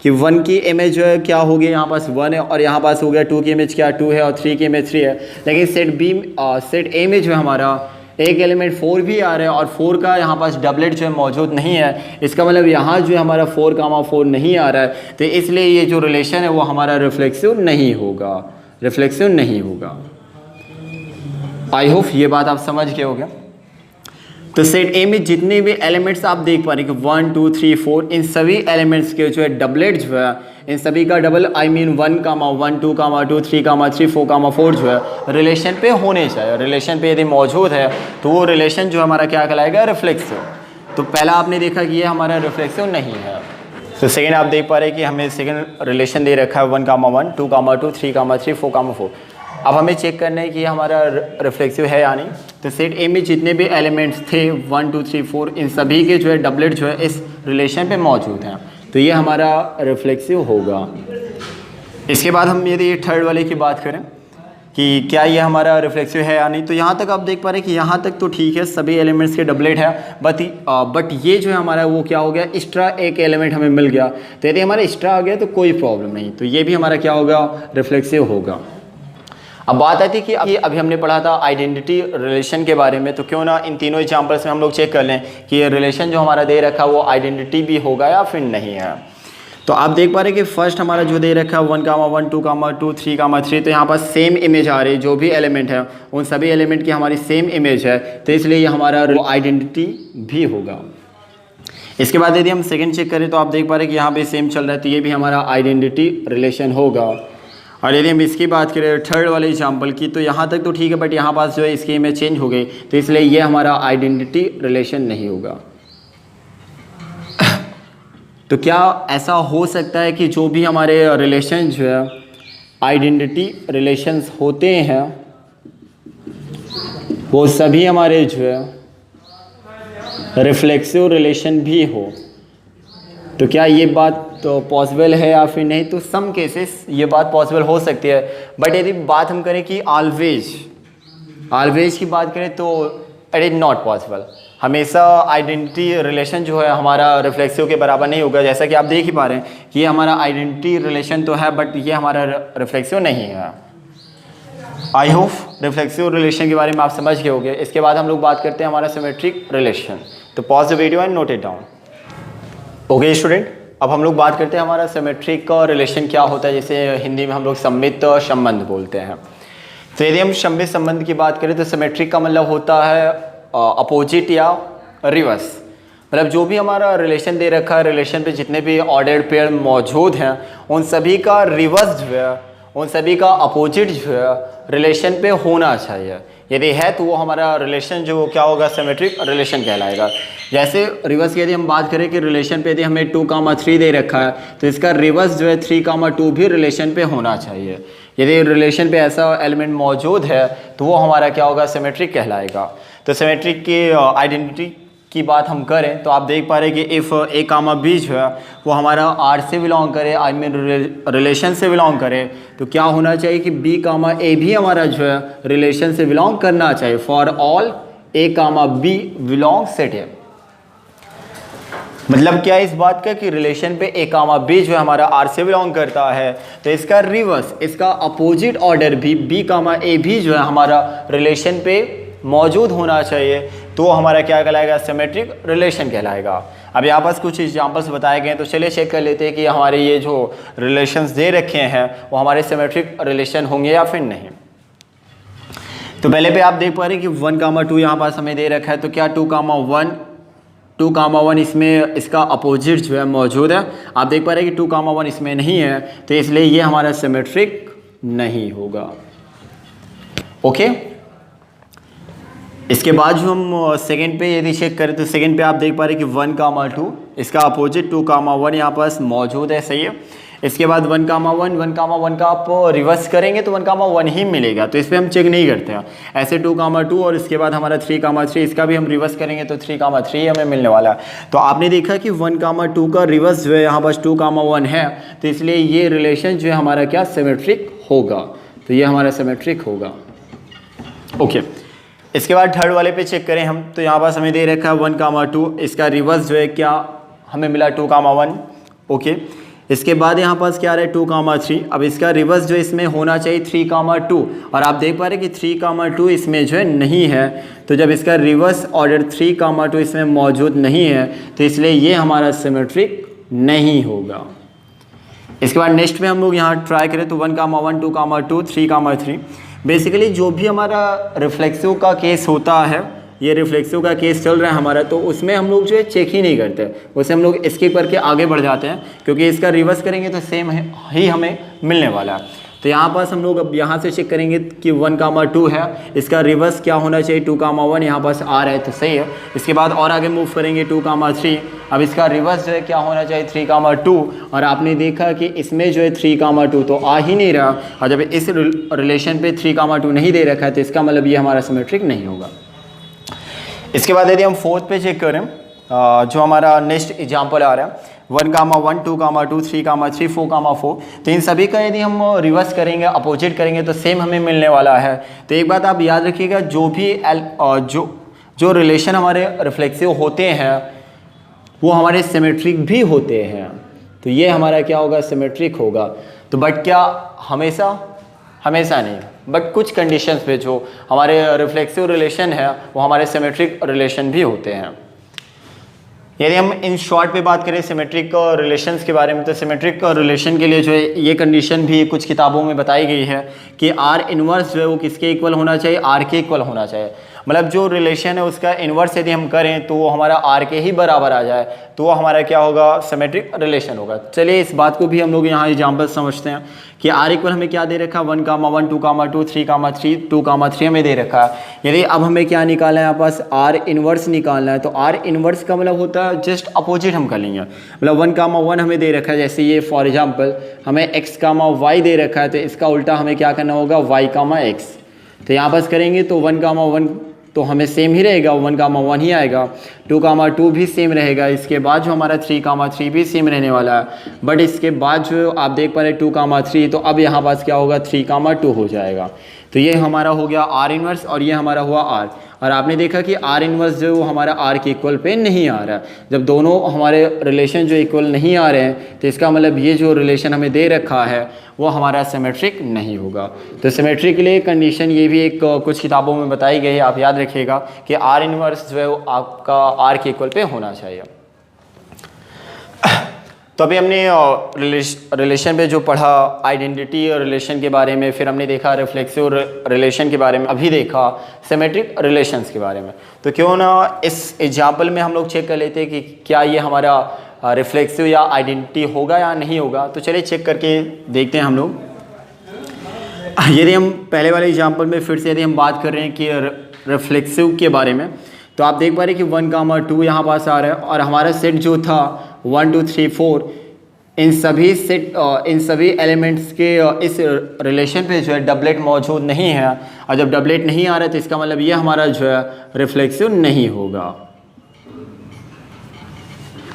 कि 1 की इमेज जो है क्या होगी, यहाँ पास 1 है, और यहाँ पास हो गया 2 की इमेज क्या 2 है, और 3 की इमेज 3 है। लेकिन सेट ए में जो है हमारा एक एलिमेंट 4 भी आ रहा है और 4 का यहाँ पास डबलेट जो है मौजूद नहीं है। इसका मतलब यहाँ जो है हमारा 4,4 नहीं आ रहा है, तो इसलिए ये जो रिलेशन है वो हमारा रिफ्लेक्सिव नहीं होगा, रिफ्लेक्सिव नहीं होगा। आई होप ये बात आप समझ गए होंगे। तो सेट ए में जितने भी एलिमेंट्स आप देख पा रहे हैं कि 1, 2, 3, 4 इन सभी एलिमेंट्स के जो है डबलेट जो है, इन सभी का डबल आई मीन 1,1, 2,2, 3,3, 4,4 जो है रिलेशन पे होने चाहिए। रिलेशन पे यदि मौजूद है तो वो रिलेशन जो हमारा क्या कहलाएगा, रिफ्लेक्सिव। तो पहला आपने देखा कि ये हमारा रिफ्लेक्सिव नहीं है। तो सेकेंड आप देख पा रहे हैं कि हमें सेकेंड रिलेशन दे रखा है 1,1, 2,2, 3,3, 4,4। अब हमें चेक करना है कि हमारा रिफ्लेक्सिव है या नहीं। तो सेट ए में जितने भी एलिमेंट्स थे 1, 2, 3, 4 इन सभी के जो है डबलेट जो है इस रिलेशन पे मौजूद हैं, तो ये हमारा रिफ्लेक्सिव होगा। इसके बाद हम यदि थर्ड वाले की बात करें कि क्या ये हमारा रिफ्लेक्सिव है या नहीं, तो यहाँ तक आप देख पा रहे हैं कि यहाँ तक तो ठीक है, सभी एलिमेंट्स के डबलेट है, बट ये जो है हमारा वो क्या हो गया, एक्स्ट्रा एक एलिमेंट हमें मिल गया। तो यदि हमारा एक्स्ट्रा आ गया तो कोई प्रॉब्लम नहीं, तो ये भी हमारा क्या होगा, रिफ्लेक्सिव होगा। अब बात आती है कि अभी हमने पढ़ा था आइडेंटिटी रिलेशन के बारे में, तो क्यों ना इन तीनों एग्जाम्पल्स में हम लोग चेक कर लें कि ये रिलेशन जो हमारा दे रखा है वो आइडेंटिटी भी होगा या फिर नहीं है। तो आप देख पा रहे हैं कि फर्स्ट हमारा जो दे रखा है 1,1, 2,2, 3,3, तो यहाँ पर सेम इमेज आ रही है, जो भी एलिमेंट है उन सभी एलिमेंट की हमारी सेम इमेज है, तो इसलिए ये हमारा आइडेंटिटी भी होगा। इसके बाद यदि हम सेकेंड चेक करें तो आप देख पा रहे हैं कि यहाँ पे सेम चल रहा है, तो ये भी हमारा आइडेंटिटी रिलेशन होगा। और यदि हम इसकी बात करें थर्ड वाले एग्जाम्पल की, तो यहाँ तक तो ठीक है, बट यहाँ पास जो है इसकी इमेज चेंज हो गई, तो इसलिए ये हमारा आइडेंटिटी रिलेशन नहीं होगा। तो क्या ऐसा हो सकता है कि जो भी हमारे रिलेशन जो है आइडेंटिटी रिलेशंस होते हैं वो सभी हमारे जो है रिफ्लेक्सिव रिलेशन भी हो? तो क्या ये बात तो पॉसिबल है या फिर नहीं? तो सम केसेस ये बात पॉसिबल हो सकती है, बट यदि बात हम करें कि ऑलवेज की बात करें तो इट इज़ नॉट पॉसिबल। हमेशा आइडेंटिटी रिलेशन जो है हमारा रिफ्लेक्सिव के बराबर नहीं होगा। जैसा कि आप देख ही पा रहे हैं कि ये हमारा आइडेंटिटी रिलेशन तो है, बट ये हमारा रिफ्लेक्सिव नहीं है। आई होप रिफ्लेक्सिव रिलेशन के बारे में आप समझ गए होंगे। इसके बाद हम लोग बात करते हैं हमारा सिमेट्रिक रिलेशन। तो pause the video and note it down. Okay student, अब हम लोग बात करते हैं हमारा सिमेट्रिक का रिलेशन क्या होता है, जिसे हिंदी में हम लोग सममित संबंध बोलते हैं। तो यदि हम सममित संबंध की बात करें तो सिमेट्रिक का मतलब होता है अपोजिट या रिवर्स। मतलब जो भी हमारा रिलेशन दे रखा है, रिलेशन पे जितने भी ऑर्डर्ड पेयर मौजूद हैं उन सभी का रिवर्स जो है, उन सभी का अपोजिट जो है रिलेशन पे होना चाहिए। यदि है तो वो हमारा रिलेशन जो क्या होगा, सिमेट्रिक रिलेशन कहलाएगा। जैसे रिवर्स की यदि हम बात करें कि रिलेशन पे यदि हमें 2,3 दे रखा है तो इसका रिवर्स जो है 3,2 भी रिलेशन पे होना चाहिए। यदि रिलेशन पे ऐसा एलिमेंट मौजूद है तो वो हमारा क्या होगा, सिमेट्रिक कहलाएगा। तो सिमेट्रिक की आइडेंटिटी की बात हम करें तो आप देख पा रहे हैं कि इफ़ ए कामा बी जो है वो हमारा आर से बिलोंग करे, आई मीन रिलेशन से बिलोंग करे, तो क्या होना चाहिए कि बी कामा ए भी हमारा जो है रिलेशन से बिलोंग करना चाहिए। For all A comma B belong set है। मतलब क्या इस बात का कि रिलेशन पे ए कामा बी जो है हमारा आर से बिलोंग करता है, तो इसका रिवर्स, इसका अपोजिट ऑर्डर भी बी कामा ए भी जो है हमारा रिलेशन पे मौजूद होना चाहिए, तो हमारा क्या कहलाएगा, सिमेट्रिक रिलेशन कहलाएगा। अब यहाँ पास कुछ एग्जांपल्स बताए गए हैं, तो चलिए चेक कर लेते हैं कि हमारे ये जो रिलेशंस दे रखे हैं वो हमारे सिमेट्रिक रिलेशन होंगे या फिर नहीं। तो पहले पे आप देख पा रहे हैं कि 1,2 यहाँ पास हमें दे रखा है, तो क्या 2,1 इसमें इसका अपोजिट जो है मौजूद है। आप देख पा रहे हैं कि 2,1 इसमें नहीं है, तो इसलिए ये हमारा सिमेट्रिक नहीं होगा। ओके, इसके बाद जो हम सेकंड पे यदि चेक करें तो सेकंड पे आप देख पा रहे हैं कि 1, 2 इसका अपोजिट 2, 1 यहाँ पास मौजूद है, सही है। इसके बाद 1, 1 का आप रिवर्स करेंगे तो 1, 1 ही मिलेगा, तो इस पर हम चेक नहीं करते हैं। ऐसे 2, 2 और इसके बाद हमारा 3, 3 इसका भी हम रिवर्स करेंगे तो 3, 3 हमें मिलने वाला है। तो आपने देखा कि 1, 2 का रिवर्स जो है यहाँ पास 2, 1 है, तो इसलिए ये रिलेशन जो है हमारा क्या सिमेट्रिक होगा, तो ये हमारा सिमेट्रिक होगा। ओके, इसके बाद थर्ड वाले पे चेक करें हम, तो यहाँ पास हमें दे रखा है 1, 2, इसका रिवर्स जो है क्या हमें मिला 2, 1। ओके, इसके बाद यहाँ पास क्या आ रहा है 2, 3। अब इसका रिवर्स जो इसमें होना चाहिए 3, 2 और आप देख पा रहे हैं कि 3, 2 इसमें जो है नहीं है, तो जब इसका रिवर्स ऑर्डर 3, 2 इसमें मौजूद नहीं है तो इसलिए ये हमारा सिमेट्रिक नहीं होगा। इसके बाद नेक्स्ट में हम लोग यहाँ ट्राई करें तो 1, 1, 2, 3, 3 बेसिकली जो भी हमारा रिफ्लेक्सिव का केस होता है, ये रिफ्लेक्सिव का केस चल रहा है हमारा, तो उसमें हम लोग जो है चेक ही नहीं करते, उसे हम लोग स्किप करके आगे बढ़ जाते हैं, क्योंकि इसका रिवर्स करेंगे तो सेम ही हमें मिलने वाला है। तो यहाँ पास हम लोग अब यहाँ से चेक करेंगे कि 1, 2 है, इसका रिवर्स क्या होना चाहिए 2, 1 यहाँ पास आ रहा है तो सही है। इसके बाद और आगे मूव करेंगे 2, 3, अब इसका रिवर्स जो है क्या होना चाहिए 3, 2 और आपने देखा कि इसमें जो है 3, 2 तो आ ही नहीं रहा, और जब इस रिलेशन पे 3, 2 नहीं दे रखा है तो इसका मतलब ये हमारा सिमेट्रिक नहीं होगा। इसके बाद यदि हम फोर्थ पे चेक करें, जो हमारा नेक्स्ट एग्जाम्पल आ रहा है 1, 1, 2, 2, 3, 3, 4, 4, तो इन सभी का यदि हम रिवर्स करेंगे, अपोजिट करेंगे तो सेम हमें मिलने वाला है। तो एक बात आप याद रखिएगा, जो भी जो रिलेशन हमारे रिफ्लेक्सिव होते हैं वो हमारे सिमेट्रिक भी होते हैं, तो ये हमारा क्या होगा सिमेट्रिक होगा। तो बट क्या हमेशा नहीं, बट कुछ कंडीशंस पे जो हमारे रिफ्लेक्सिव रिलेशन है वो हमारे सिमेट्रिक रिलेशन भी होते हैं। यदि हम इन शॉर्ट पे बात करें सिमेट्रिक रिलेशंस के बारे में, तो सिमेट्रिक रिलेशन के लिए जो है ये कंडीशन भी कुछ किताबों में बताई गई है कि आर इनवर्स जो है वो किसके इक्वल होना चाहिए, आर के इक्वल होना चाहिए। मतलब जो रिलेशन है उसका इन्वर्स यदि हम करें तो वो हमारा आर के ही बराबर आ जाए, तो वो हमारा क्या होगा सिमेट्रिक रिलेशन होगा। चलिए इस बात को भी हम लोग यहाँ एग्जाम्पल समझते हैं कि आर इक्वल हमें क्या दे रखा है 1, 1, 2, 2, 3, 2, 3 हमें दे रखा है। यदि अब हमें क्या निकालना है, यहाँ पास आर इनवर्स निकालना है, तो आर इनवर्स का मतलब होता है जस्ट अपोजिट हम कर लेंगे। मतलब 1, 1 हमें दे रखा है, जैसे ये फॉर एग्जाम्पल हमें x, y दे रखा है, तो इसका उल्टा हमें क्या करना होगा y, x। तो यहाँ पास करेंगे तो 1, 1 तो हमें सेम ही रहेगा, 1, 1 ही आएगा, 2, 2 भी सेम रहेगा। इसके बाद जो हमारा 3, 3 भी सेम रहने वाला है, बट इसके बाद जो आप देख पा रहे 2, 3, तो अब यहाँ पास क्या होगा 3, 2 हो जाएगा। तो ये हमारा हो गया आर इनवर्स और ये हमारा हुआ आर। और आपने देखा कि आर इनवर्स जो वो हमारा आर के इक्वल पे नहीं आ रहा है। जब दोनों हमारे रिलेशन जो इक्वल नहीं आ रहे हैं तो इसका मतलब ये जो रिलेशन हमें दे रखा है वो हमारा सिमेट्रिक नहीं होगा। तो सिमेट्री के लिए कंडीशन ये भी एक कुछ किताबों में बताई गई है, आप याद रखिएगा कि आर इनवर्स जो है वो आपका आर के इक्वल पे होना चाहिए। तो अभी हमने रिलेशन पे जो पढ़ा आइडेंटिटी और रिलेशन के बारे में, फिर हमने देखा रिफ्लेक्सिव रिलेशन के बारे में, अभी देखा सिमेट्रिक रिलेशंस के बारे में। तो क्यों ना इस एग्जाम्पल में हम लोग चेक कर लेते हैं कि क्या ये हमारा रिफ्लेक्सिव या आइडेंटिटी होगा या नहीं होगा। तो चलिए चेक करके देखते हैं हम लोग। यदि हम पहले वाले एग्जाम्पल में फिर से यदि हम बात कर रहे हैं कि रिफ्लेक्सिव के बारे में, तो आप देख पा रहे हैं कि 1, 2 यहाँ पास आ रहा है और हमारा सेट जो था 1, 2, 3, 4 इन सभी एलिमेंट्स के इस रिलेशन पे जो है डबलेट मौजूद नहीं है। और जब डबलेट नहीं आ रहा है तो इसका मतलब ये हमारा जो है रिफ्लेक्सिव नहीं होगा।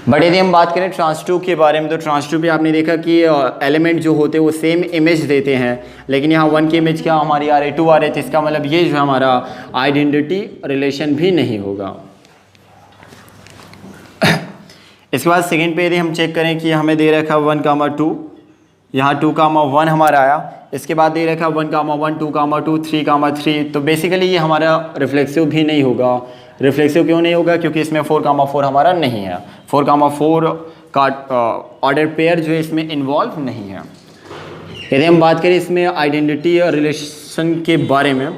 बट यदि हम बात करें ट्रांसटिव के बारे में, तो ट्रांसटिव पे आपने देखा कि एलिमेंट जो होते हैं वो सेम इमेज देते हैं, लेकिन यहाँ 1 की इमेज क्या हमारी आ रही है 2 आ रही है, तो इसका मतलब ये जो है हमारा आइडेंटिटी रिलेशन भी नहीं होगा। इसके बाद सेकंड पे यदि हम चेक करें कि हमें दे रखा 1, 2 यहाँ 2, 1 हमारा आया, इसके बाद दे रखा 1, 1, 2, 2, 3, 3, तो बेसिकली ये हमारा रिफ्लेक्सिव भी नहीं होगा। रिफ्लेक्सिव क्यों नहीं होगा, क्योंकि इसमें 4, 4 हमारा नहीं है, 4, 4 का ऑर्डर पेयर जो है इसमें इन्वॉल्व नहीं है। यदि हम बात करें इसमें आइडेंटिटी और रिलेशन के बारे में,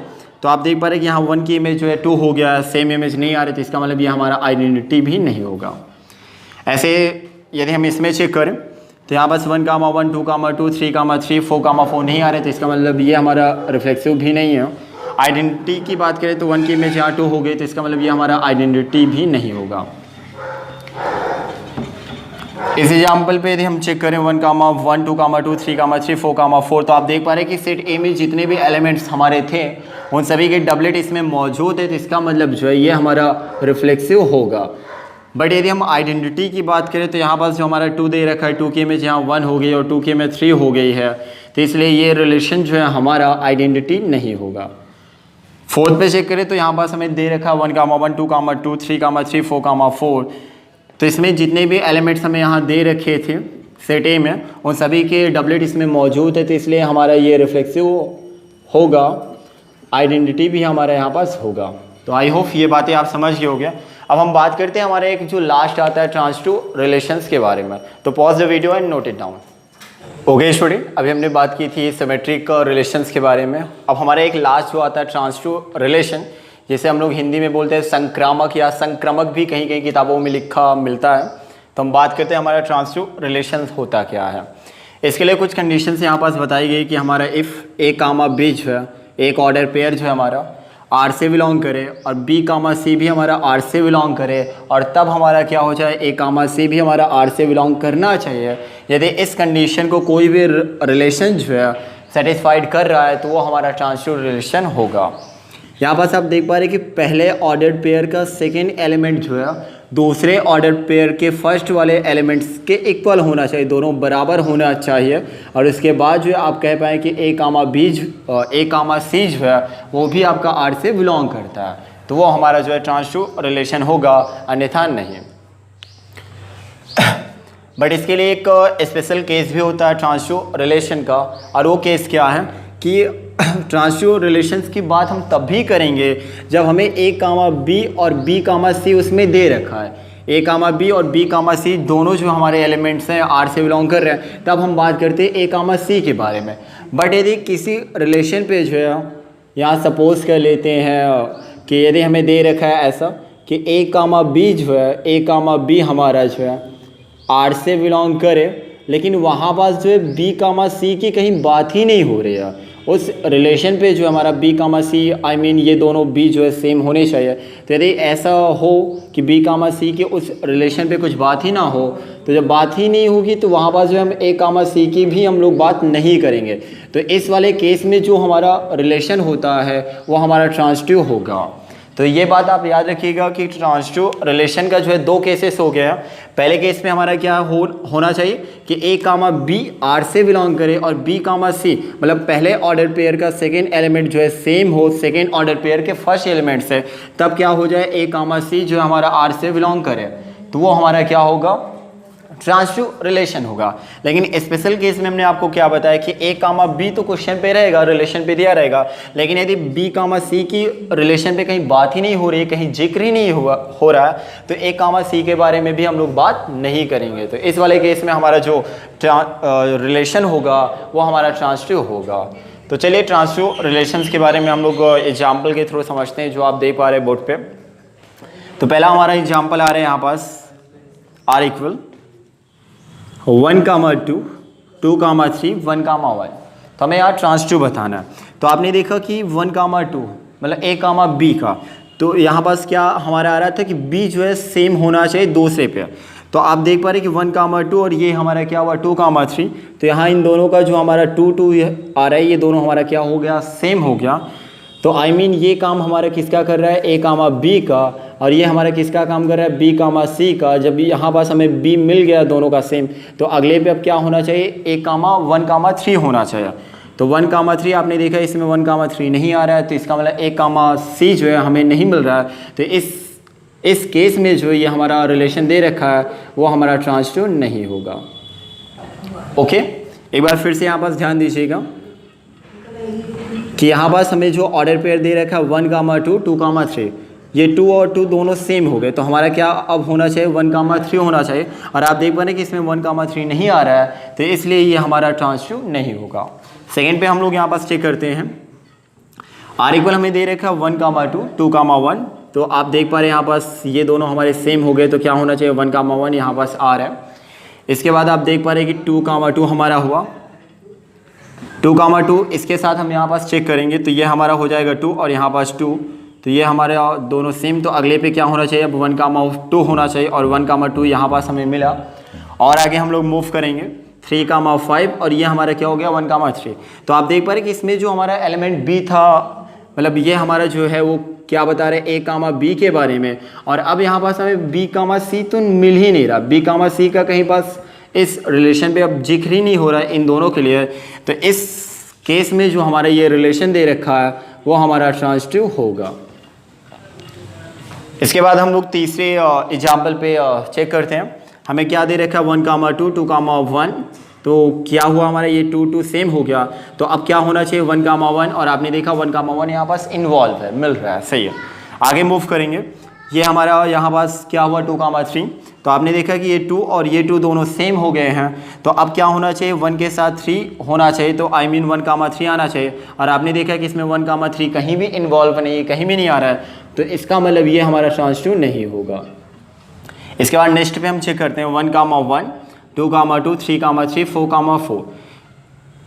तो आप देख पा रहे हैं कि यहाँ 1 की इमेज जो है 2 हो गया, सेम इमेज नहीं आ रही, तो इसका मतलब ये हमारा आइडेंटिटी भी नहीं होगा। ऐसे यदि हम इसमें चेक करें तो यहाँ बस 1, 1, 2, 2, 3, 3, 4, 4 नहीं आ रहे, तो इसका मतलब ये हमारा रिफ्लेक्सिव भी नहीं है। आइडेंटिटी की बात करें तो 1 की इमेज यहाँ 2 हो गई, तो इसका मतलब ये हमारा आइडेंटिटी भी नहीं होगा। इस एग्जाम्पल पे यदि हम चेक करें 1, 1, 2, 2, 3, 3, 4, 4, तो आप देख पा रहे हैं कि सेट ए में जितने भी एलिमेंट्स हमारे थे उन सभी के डबलेट इसमें मौजूद है, तो इसका मतलब जो है ये हमारा रिफ्लेक्सिव होगा। बट यदि हम आइडेंटिटी की बात करें तो यहाँ पास जो हमारा 2 दे रखा है, 2 की इमेज यहाँ 1 हो गई और 2 की इमेज 3 हो गई है, तो इसलिए ये रिलेशन जो है हमारा आइडेंटिटी नहीं होगा। फोर्थ पे चेक करें तो यहाँ पास हमें दे रखा है 1, 1, 2, 2, 3, 3, 4, 4, तो इसमें जितने भी एलिमेंट्स हमें यहाँ दे रखे थे सेट ए में उन सभी के डबलेट इसमें मौजूद है, तो इसलिए हमारा ये रिफ्लेक्सिव होगा, आइडेंटिटी भी हमारे यहाँ पास होगा। तो आई होप ये बातें आप समझ गए होंगे। अब हम बात करते हैं हमारे एक जो लास्ट आता है ट्रांजिटिव रिलेशंस के बारे में, तो pause the video and note it down. Okay student, अभी हमने बात की थी सिमेट्रिक रिलेशंस के बारे में। अब हमारा एक लास्ट जो आता है ट्रांजिटिव रिलेशन, जिसे हम लोग हिंदी में बोलते हैं संक्रामक या संक्रमक भी कहीं कहीं किताबों में लिखा मिलता है। तो हम बात करते हैं हमारा ट्रांजिटिव रिलेशन होता क्या है। इसके लिए कुछ कंडीशंस यहाँ पास बताई गई कि हमारा इफ़ ए कामा बी जो है एक ऑर्डर पेयर जो है हमारा आर से बिलोंग करे और बी कामा सी भी हमारा आर से बिलोंग करे, और तब हमारा क्या हो जाए ए कामा सी भी हमारा आर से बिलोंग करना चाहिए। यदि इस कंडीशन को कोई भी रिलेशन जो है सेटिस्फाइड कर रहा है तो वो हमारा ट्रांजिटिव रिलेशन होगा। यहाँ पास आप देख पा रहे हैं कि पहले ऑर्डर पेयर का सेकेंड एलिमेंट जो है दूसरे ऑर्डर पेयर के फर्स्ट वाले एलिमेंट्स के इक्वल होना चाहिए, दोनों बराबर होना चाहिए, और इसके बाद जो है आप कह पाएँ कि ए कामा सी जो है वो भी आपका आर से बिलोंग करता है, तो वो हमारा जो है ट्रांजिटिव रिलेशन होगा, अन्यथा नहीं। बट इसके लिए एक स्पेशल केस भी होता है ट्रांजिटिव रिलेशन का, और वो केस क्या है कि ट्रांजिटिव रिलेशंस की बात हम तब भी करेंगे जब हमें ए कामा बी और बी कामा सी उसमें दे रखा है। ए कामा बी और बी कामा सी दोनों जो हमारे एलिमेंट्स हैं आर से बिलोंग कर रहे हैं, तब हम बात करते हैं ए कामा सी के बारे में। बट यदि किसी रिलेशन पे जो है यहाँ सपोज कर लेते हैं कि यदि हमें दे रखा है ऐसा कि ए कामा बी जो है ए कामा बी हमारा जो है आर से बिलोंग करे, लेकिन वहाँ पास जो है बी कामा सी की कहीं बात ही नहीं हो रही है। उस रिलेशन पे जो हमारा बी कामा सी ये दोनों बी जो है सेम होने चाहिए। तो यदि ऐसा हो कि बी कामा सी के उस रिलेशन पे कुछ बात ही ना हो, तो जब बात ही नहीं होगी तो वहाँ पास जो हम ए कामा सी की भी हम लोग बात नहीं करेंगे। तो इस वाले केस में जो हमारा रिलेशन होता है वो हमारा ट्रांजिटिव होगा। तो ये बात आप याद रखिएगा कि ट्रांजिटिव रिलेशन का जो है 2 केसेस हो गया। पहले केस में हमारा क्या होना चाहिए कि ए कामा बी आर से बिलोंग करे और बी कामा सी मतलब पहले ऑर्डर पेयर का सेकेंड एलिमेंट जो है सेम हो सेकेंड ऑर्डर पेयर के फर्स्ट एलिमेंट से, तब क्या हो जाए ए कामा सी जो हमारा आर से बिलोंग करे, तो वो हमारा क्या होगा ट्रांजिटिव रिलेशन होगा। लेकिन स्पेशल केस में हमने आपको क्या बताया कि ए कामा बी तो क्वेश्चन पे रहेगा, रिलेशन पे दिया रहेगा, लेकिन यदि बी कामा सी की रिलेशन पे कहीं बात ही नहीं हो रही है, कहीं जिक्र ही नहीं हो रहा है, तो ए कामा सी के बारे में भी हम लोग बात नहीं करेंगे। तो इस वाले केस में हमारा जो रिलेशन होगा वो हमारा ट्रांजिटिव होगा। तो चलिए ट्रांजिटिव रिलेशंस के बारे में हम लोग एग्जाम्पल के थ्रू समझते हैं, जो आप देख पा रहे हैं बोर्ड पे। तो पहला हमारा एग्जाम्पल आ रहा है यहाँ पास आर इक्वल 1, 2, 2, 3, 1, 1, तो हमें यार ट्रांजिटिव बताना है। तो आपने देखा कि 1, 2 मतलब ए कामा बी का, तो यहाँ पास क्या हमारा आ रहा था कि बी जो है सेम होना चाहिए दूसरे पे। तो आप देख पा रहे कि 1, 2 और ये हमारा क्या हुआ 2, 3, तो यहाँ इन दोनों का जो हमारा 2, 2 आ रहा है, ये दोनों हमारा क्या हो गया सेम हो गया। तो ये काम हमारा किसका कर रहा है ए कामा बी का, और ये हमारा किसका काम कर रहा है बी कामा सी का। जब यहाँ पास हमें बी मिल गया दोनों का सेम, तो अगले पे अब क्या होना चाहिए ए कामा 1, 3 होना चाहिए। तो 1, 3 आपने देखा इसमें 1, 3 नहीं आ रहा है, तो इसका मतलब ए कामा सी जो है हमें नहीं मिल रहा है। तो इस केस में जो ये हमारा रिलेशन दे रखा है वो हमारा ट्रांजिटिव नहीं होगा। ओके, एक बार फिर से यहाँ पास ध्यान दीजिएगा कि यहाँ पास हमें जो ऑर्डर पेयर दे रखा है 1, 2, 2, 3, ये 2 और 2 दोनों सेम हो गए। तो हमारा क्या अब होना चाहिए 1, 3 होना चाहिए, और आप देख पा रहे हैं कि इसमें 1, 3 नहीं आ रहा है, तो इसलिए ये हमारा ट्रांजिटिव नहीं होगा। सेकेंड पे हम लोग यहाँ पास चेक करते हैं। आर इक्वल हमें दे रखा है 1, 2, 2, 1, तो आप देख पा रहे हैं यहाँ पास ये दोनों हमारे सेम हो गए, तो क्या होना चाहिए 1, 1 यहाँ पास आ रहा है। इसके बाद आप देख पा रहे हैं कि 2, 2 हमारा हुआ, 2, इसके साथ हम यहाँ पास चेक करेंगे तो ये हमारा हो जाएगा 2 और यहाँ पास 2, तो ये हमारे दोनों सेम, तो अगले पे क्या होना चाहिए, अब 1, 2 होना चाहिए और 1, 2 यहाँ पास हमें मिला। और आगे हम लोग मूव करेंगे 3, 5 और ये हमारा क्या हो गया 1, 3। तो आप देख पा रहे कि इसमें जो हमारा एलिमेंट बी था, मतलब ये हमारा जो है वो क्या बता रहे A, B के बारे में, और अब यहाँ पास हमें B, C तो मिल ही नहीं रहा, B, C का कहीं पास इस रिलेशन पे अब जिक्र ही नहीं हो रहा है इन दोनों के लिए। तो इस केस में जो हमारा ये रिलेशन दे रखा है वो हमारा ट्रांजिटिव होगा। इसके बाद हम लोग तीसरे एग्जाम्पल पे चेक करते हैं, हमें क्या दे रखा है 1, 2, 1, तो क्या हुआ हमारा ये 2 सेम हो गया। तो अब क्या होना चाहिए 1, और आपने देखा 1, यहाँ पास इन्वॉल्व है, मिल रहा है, सही है। आगे मूव करेंगे, ये हमारा यहाँ पास क्या हुआ 2, 3, तो आपने देखा कि ये 2 और ये 2 दोनों सेम हो गए हैं। तो अब क्या होना चाहिए 1 के साथ 3 होना चाहिए, तो आई मीन 1, 3 आना चाहिए। और आपने देखा कि इसमें 1, 3 कहीं भी इन्वॉल्व नहीं है, कहीं भी नहीं आ रहा है, तो इसका मतलब ये हमारा ट्रांजिटिव नहीं होगा। इसके बाद नेक्स्ट पे हम चेक करते हैं 1, 1, 2, 2, 3, 3, 4, 4।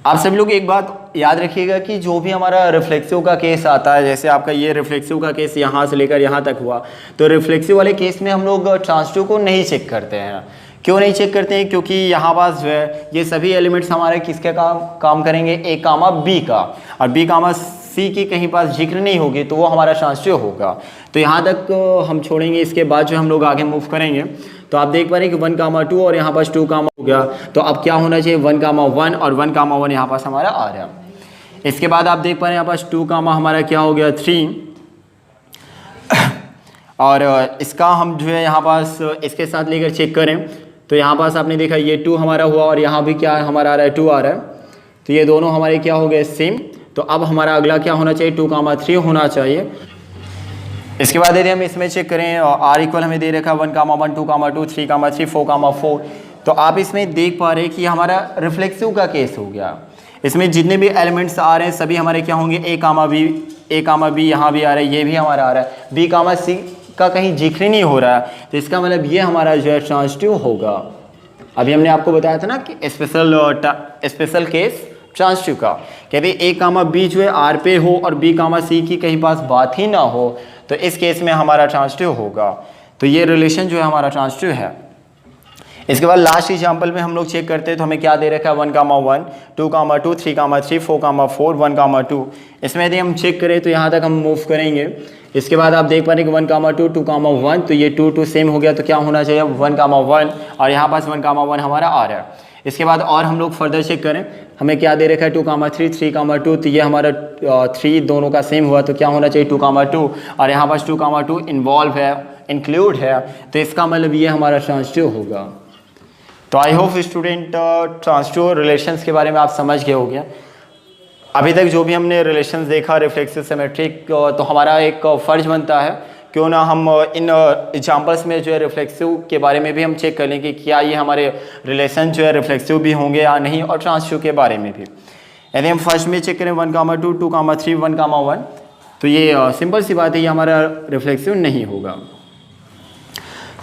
आप सभी लोग एक बात याद रखिएगा कि जो भी हमारा रिफ्लेक्सिव का केस आता है, जैसे आपका ये रिफ्लेक्सिव का केस यहाँ से लेकर यहाँ तक हुआ, तो रिफ्लेक्सिव वाले केस में हम लोग ट्रांजिटिव को नहीं चेक करते हैं। क्यों नहीं चेक करते हैं? क्योंकि यहाँ पास जो है ये सभी एलिमेंट्स हमारे किसके काम करेंगे, A, B का, और B, C की कहीं पास जिक्र नहीं होगी तो वो हमारा ट्रांजिटिव होगा। तो यहाँ तक हम छोड़ेंगे, इसके बाद जो हम लोग आगे मूव करेंगे तो आप देख पा रहे हैं कि 1, 2 और यहाँ पास 2, हो गया। तो अब क्या होना चाहिए 1, 1 और 1, 1 यहाँ पास हमारा आ रहा है। इसके बाद आप देख पा रहे हैं यहाँ पास 2, हमारा क्या हो गया 3, और इसका हम जो है यहाँ पास इसके साथ लेकर चेक करें तो यहाँ पास आपने देखा ये 2 हमारा हुआ और यहाँ भी क्या हमारा आ रहा है 2 आ रहा है, तो ये दोनों हमारे क्या हो गए सेम। तो अब हमारा अगला क्या होना चाहिए 2, 3 होना चाहिए। इसके बाद यदि हम इसमें चेक करें R इक्वल हमें दे रखा 1, 1, 2, 2, 3, 3, 4, 4, तो आप इसमें देख पा रहे हैं कि हमारा रिफ्लेक्सिव का केस हो गया। इसमें जितने भी एलिमेंट्स आ रहे हैं सभी हमारे क्या होंगे A, B यहाँ भी आ रहा है, ये भी हमारा आ रहा है, B, C का कहीं जिक्र नहीं हो रहा है, तो इसका मतलब ये हमारा जो है ट्रांजिटिव होगा। अभी हमने आपको बताया था ना कि स्पेशल केस ट्रांजिटिव का, कहते A, B जो है R पे हो और B, C की कहीं पास बात ही ना हो, तो इस केस में हमारा ट्रांजिटिव होगा। तो ये रिलेशन जो है हमारा ट्रांजिटिव है। इसके बाद लास्ट एग्जांपल में हम लोग चेक करते हैं तो हमें क्या दे रखा है 1, 1, 2, 2, 3, 3, 4, 4, 1, 2। इसमें यदि हम चेक करें तो यहाँ तक हम मूव करेंगे। इसके बाद आप देख पा रहे हैं कि 1, 2, 2, 1, तो ये 2 सेम हो गया, तो क्या होना चाहिए 1, 1 और यहाँ पास 1, 1 हमारा आ रहा है। इसके बाद और हम लोग फर्दर चेक करें, हमें क्या दे रखा है 2, 3, 3, 2, तो ये हमारा 3 दोनों का सेम हुआ, तो क्या होना चाहिए 2, 2 और यहाँ पास 2, 2 इन्वॉल्व है, इंक्लूड है, तो इसका मतलब ये हमारा ट्रांजिटिव होगा। तो I hope student transitive relations के बारे में आप समझ गए होंगे। अभी तक जो भी हमने रिलेशंस देखा रिफ्लेक्सिव सिमेट्रिक, तो हमारा एक फ़र्ज बनता है क्यों ना हम इन एग्जांपल्स में जो है रिफ्लेक्सिव के बारे में भी हम चेक कर लें कि क्या ये हमारे रिलेशन जो है रिफ्लेक्सिव भी होंगे या नहीं, और ट्रांजिटिव के बारे में भी। यदि हम फर्स्ट में चेक करें 1, 2, 2, 3, 1, 1, तो ये सिंपल सी बात है, ये हमारा रिफ्लेक्सिव नहीं होगा।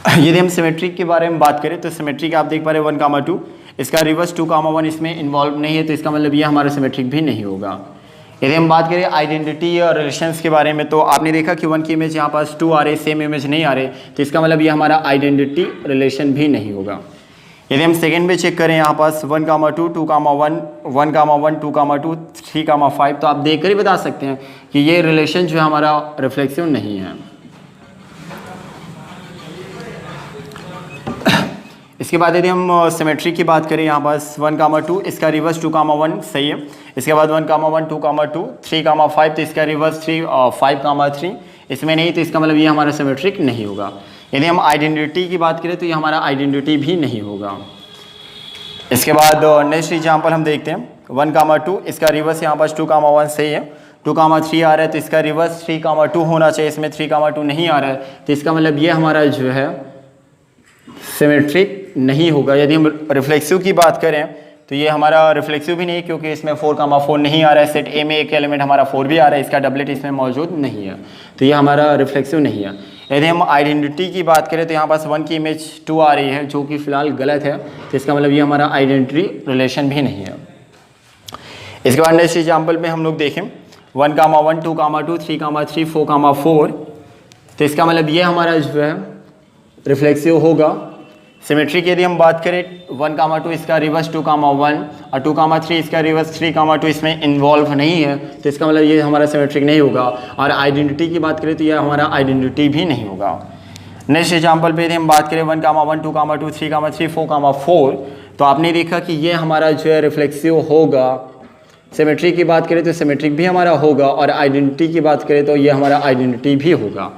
यदि हम सिमेट्रिक के बारे में बात करें तो सिमेट्रिक आप देख पा रहे 1, 2, इसका रिवर्स 2, 1 इसमें इन्वॉल्व नहीं है, तो इसका मतलब ये हमारा सिमेट्रिक भी नहीं होगा। यदि हम बात करें आइडेंटिटी और रिलेशंस के बारे में, तो आपने देखा कि 1 की इमेज यहाँ पास 2 आ रहे, सेम इमेज नहीं आ रहे, तो इसका मतलब ये हमारा आइडेंटिटी रिलेशन भी नहीं होगा। यदि हम सेकंड में चेक करें यहाँ पास 1, 2, 2, 1, 1, 1, 2, 2, 3, 5, तो आप देखकर ही बता सकते हैं कि ये रिलेशन जो है हमारा रिफ्लेक्सिव नहीं है। इसके बाद यदि हम सिमेट्री की बात करें यहाँ पास 1, 2, इसका रिवर्स 2, 1 सही है। इसके बाद 1, 1, 2, 2, 3, 5, तो इसका रिवर्स 3, 5, 3 इसमें नहीं, तो इसका मतलब ये हमारा सिमेट्रिक नहीं होगा। यदि हम आइडेंटिटी की बात करें तो ये हमारा आइडेंटिटी भी नहीं होगा। इसके बाद नेक्स्ट एग्जाम्पल हम देखते हैं 1, 2, इसका रिवर्स यहाँ पास 2, 1 सही है। 2, 3 आ रहा है, तो इसका रिवर्स 3, 2 होना चाहिए, इसमें 3, 2 नहीं आ रहा है, तो इसका मतलब ये हमारा जो है सिमेट्रिक नहीं होगा। यदि हम रिफ्लेक्सिव की बात करें तो ये हमारा रिफ्लेक्सिव भी नहीं, क्योंकि इसमें 4, 4 नहीं आ रहा है, सेट ए में एक एलिमेंट हमारा 4 भी आ रहा है, इसका डबलेट इसमें मौजूद नहीं है, तो ये हमारा रिफ्लेक्सिव नहीं है। यदि हम आइडेंटिटी की बात करें तो यहाँ पास 1 की इमेज 2 आ रही है, जो कि फ़िलहाल गलत है, तो इसका मतलब ये हमारा आइडेंटिटी रिलेशन भी नहीं है। इसके बाद नेक्स्ट एग्जाम्पल में हम लोग देखें 1, 1, 2, 2, 3, 3, 4, 4, तो इसका मतलब ये हमारा जो है रिफ्लेक्सिव होगा। सिमेट्री की यदि हम बात करें 1, 2 इसका रिवर्स 2, 1 और 2, 3 इसका रिवर्स 3, 2 इसमें इन्वॉल्व नहीं है, तो इसका मतलब ये हमारा सिमेट्रिक नहीं होगा। और आइडेंटिटी की बात करें तो ये हमारा आइडेंटिटी भी नहीं होगा। नेक्स्ट एग्जाम्पल पे यदि हम बात करें 1, 1, 2, 2, 3, 3, 4, 4, तो आपने देखा कि ये हमारा जो है रिफ्लेक्सिव होगा। सिमेट्री की बात करें तो सिमेट्रिक भी हमारा होगा, और आइडेंटिटी की बात करें तो ये हमारा आइडेंटिटी भी होगा।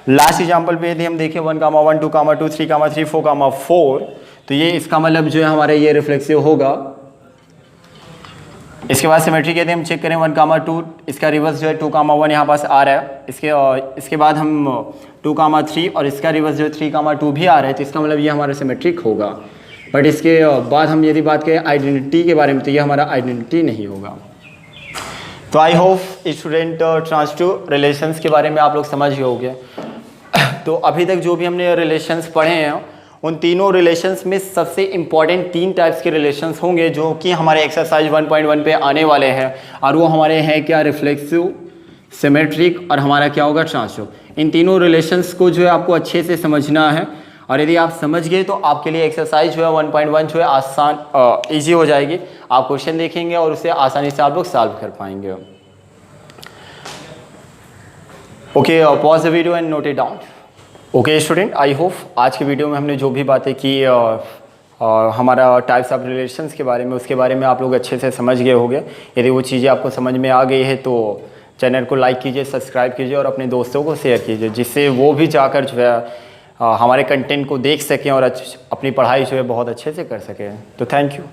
लास्ट एग्जाम्पल पे यदि हम देखें 1, 1, 2, 2, 3, 3, 4, 4, तो ये इसका मतलब जो है हमारा ये रिफ्लेक्सिव होगा। इसके बाद सिमेट्री यदि हम चेक करें 1, 2 इसका रिवर्स जो है 2, 1 यहाँ पास आ रहा है। इसके बाद हम 2, 3 और इसका रिवर्स जो है 3, 2 भी आ रहा है, तो इसका मतलब ये हमारा सिमेट्रिक होगा। बट इसके बाद हम यदि बात करें आइडेंटिटी के बारे में, तो ये हमारा आइडेंटिटी नहीं होगा। तो I hope student transitive relations के बारे में आप लोग समझ गए होंगे। तो अभी तक जो भी हमने रिलेशंस पढ़े हैं, उन तीनों रिलेशंस में सबसे इम्पॉर्टेंट 3 टाइप्स के रिलेशंस होंगे जो कि हमारे एक्सरसाइज 1.1 पे आने वाले हैं। और वो हमारे हैं क्या, रिफ्लेक्सिव, सिमेट्रिक और हमारा क्या होगा, ट्रांजिटिव। इन तीनों रिलेशंस को जो है आपको अच्छे से समझना है, और यदि आप समझ गए तो आपके लिए एक्सरसाइज जो है 1.1 जो है आसान ईजी हो जाएगी। आप क्वेश्चन देखेंगे और उसे आसानी से आप लोग सॉल्व कर पाएंगे। Okay, pause the video and note it down. Okay student, I hope आज की वीडियो में हमने जो भी बातें की हमारा टाइप्स ऑफ रिलेशंस के बारे में, उसके बारे में आप लोग अच्छे से समझ गए होंगे। यदि वो चीज़ें आपको समझ में आ गई है तो चैनल को लाइक कीजिए, सब्सक्राइब कीजिए और अपने दोस्तों को शेयर कीजिए, जिससे वो भी जाकर जो है हमारे कंटेंट को देख सकें और अपनी पढ़ाई जो है बहुत अच्छे से कर सकें। तो थैंक यू।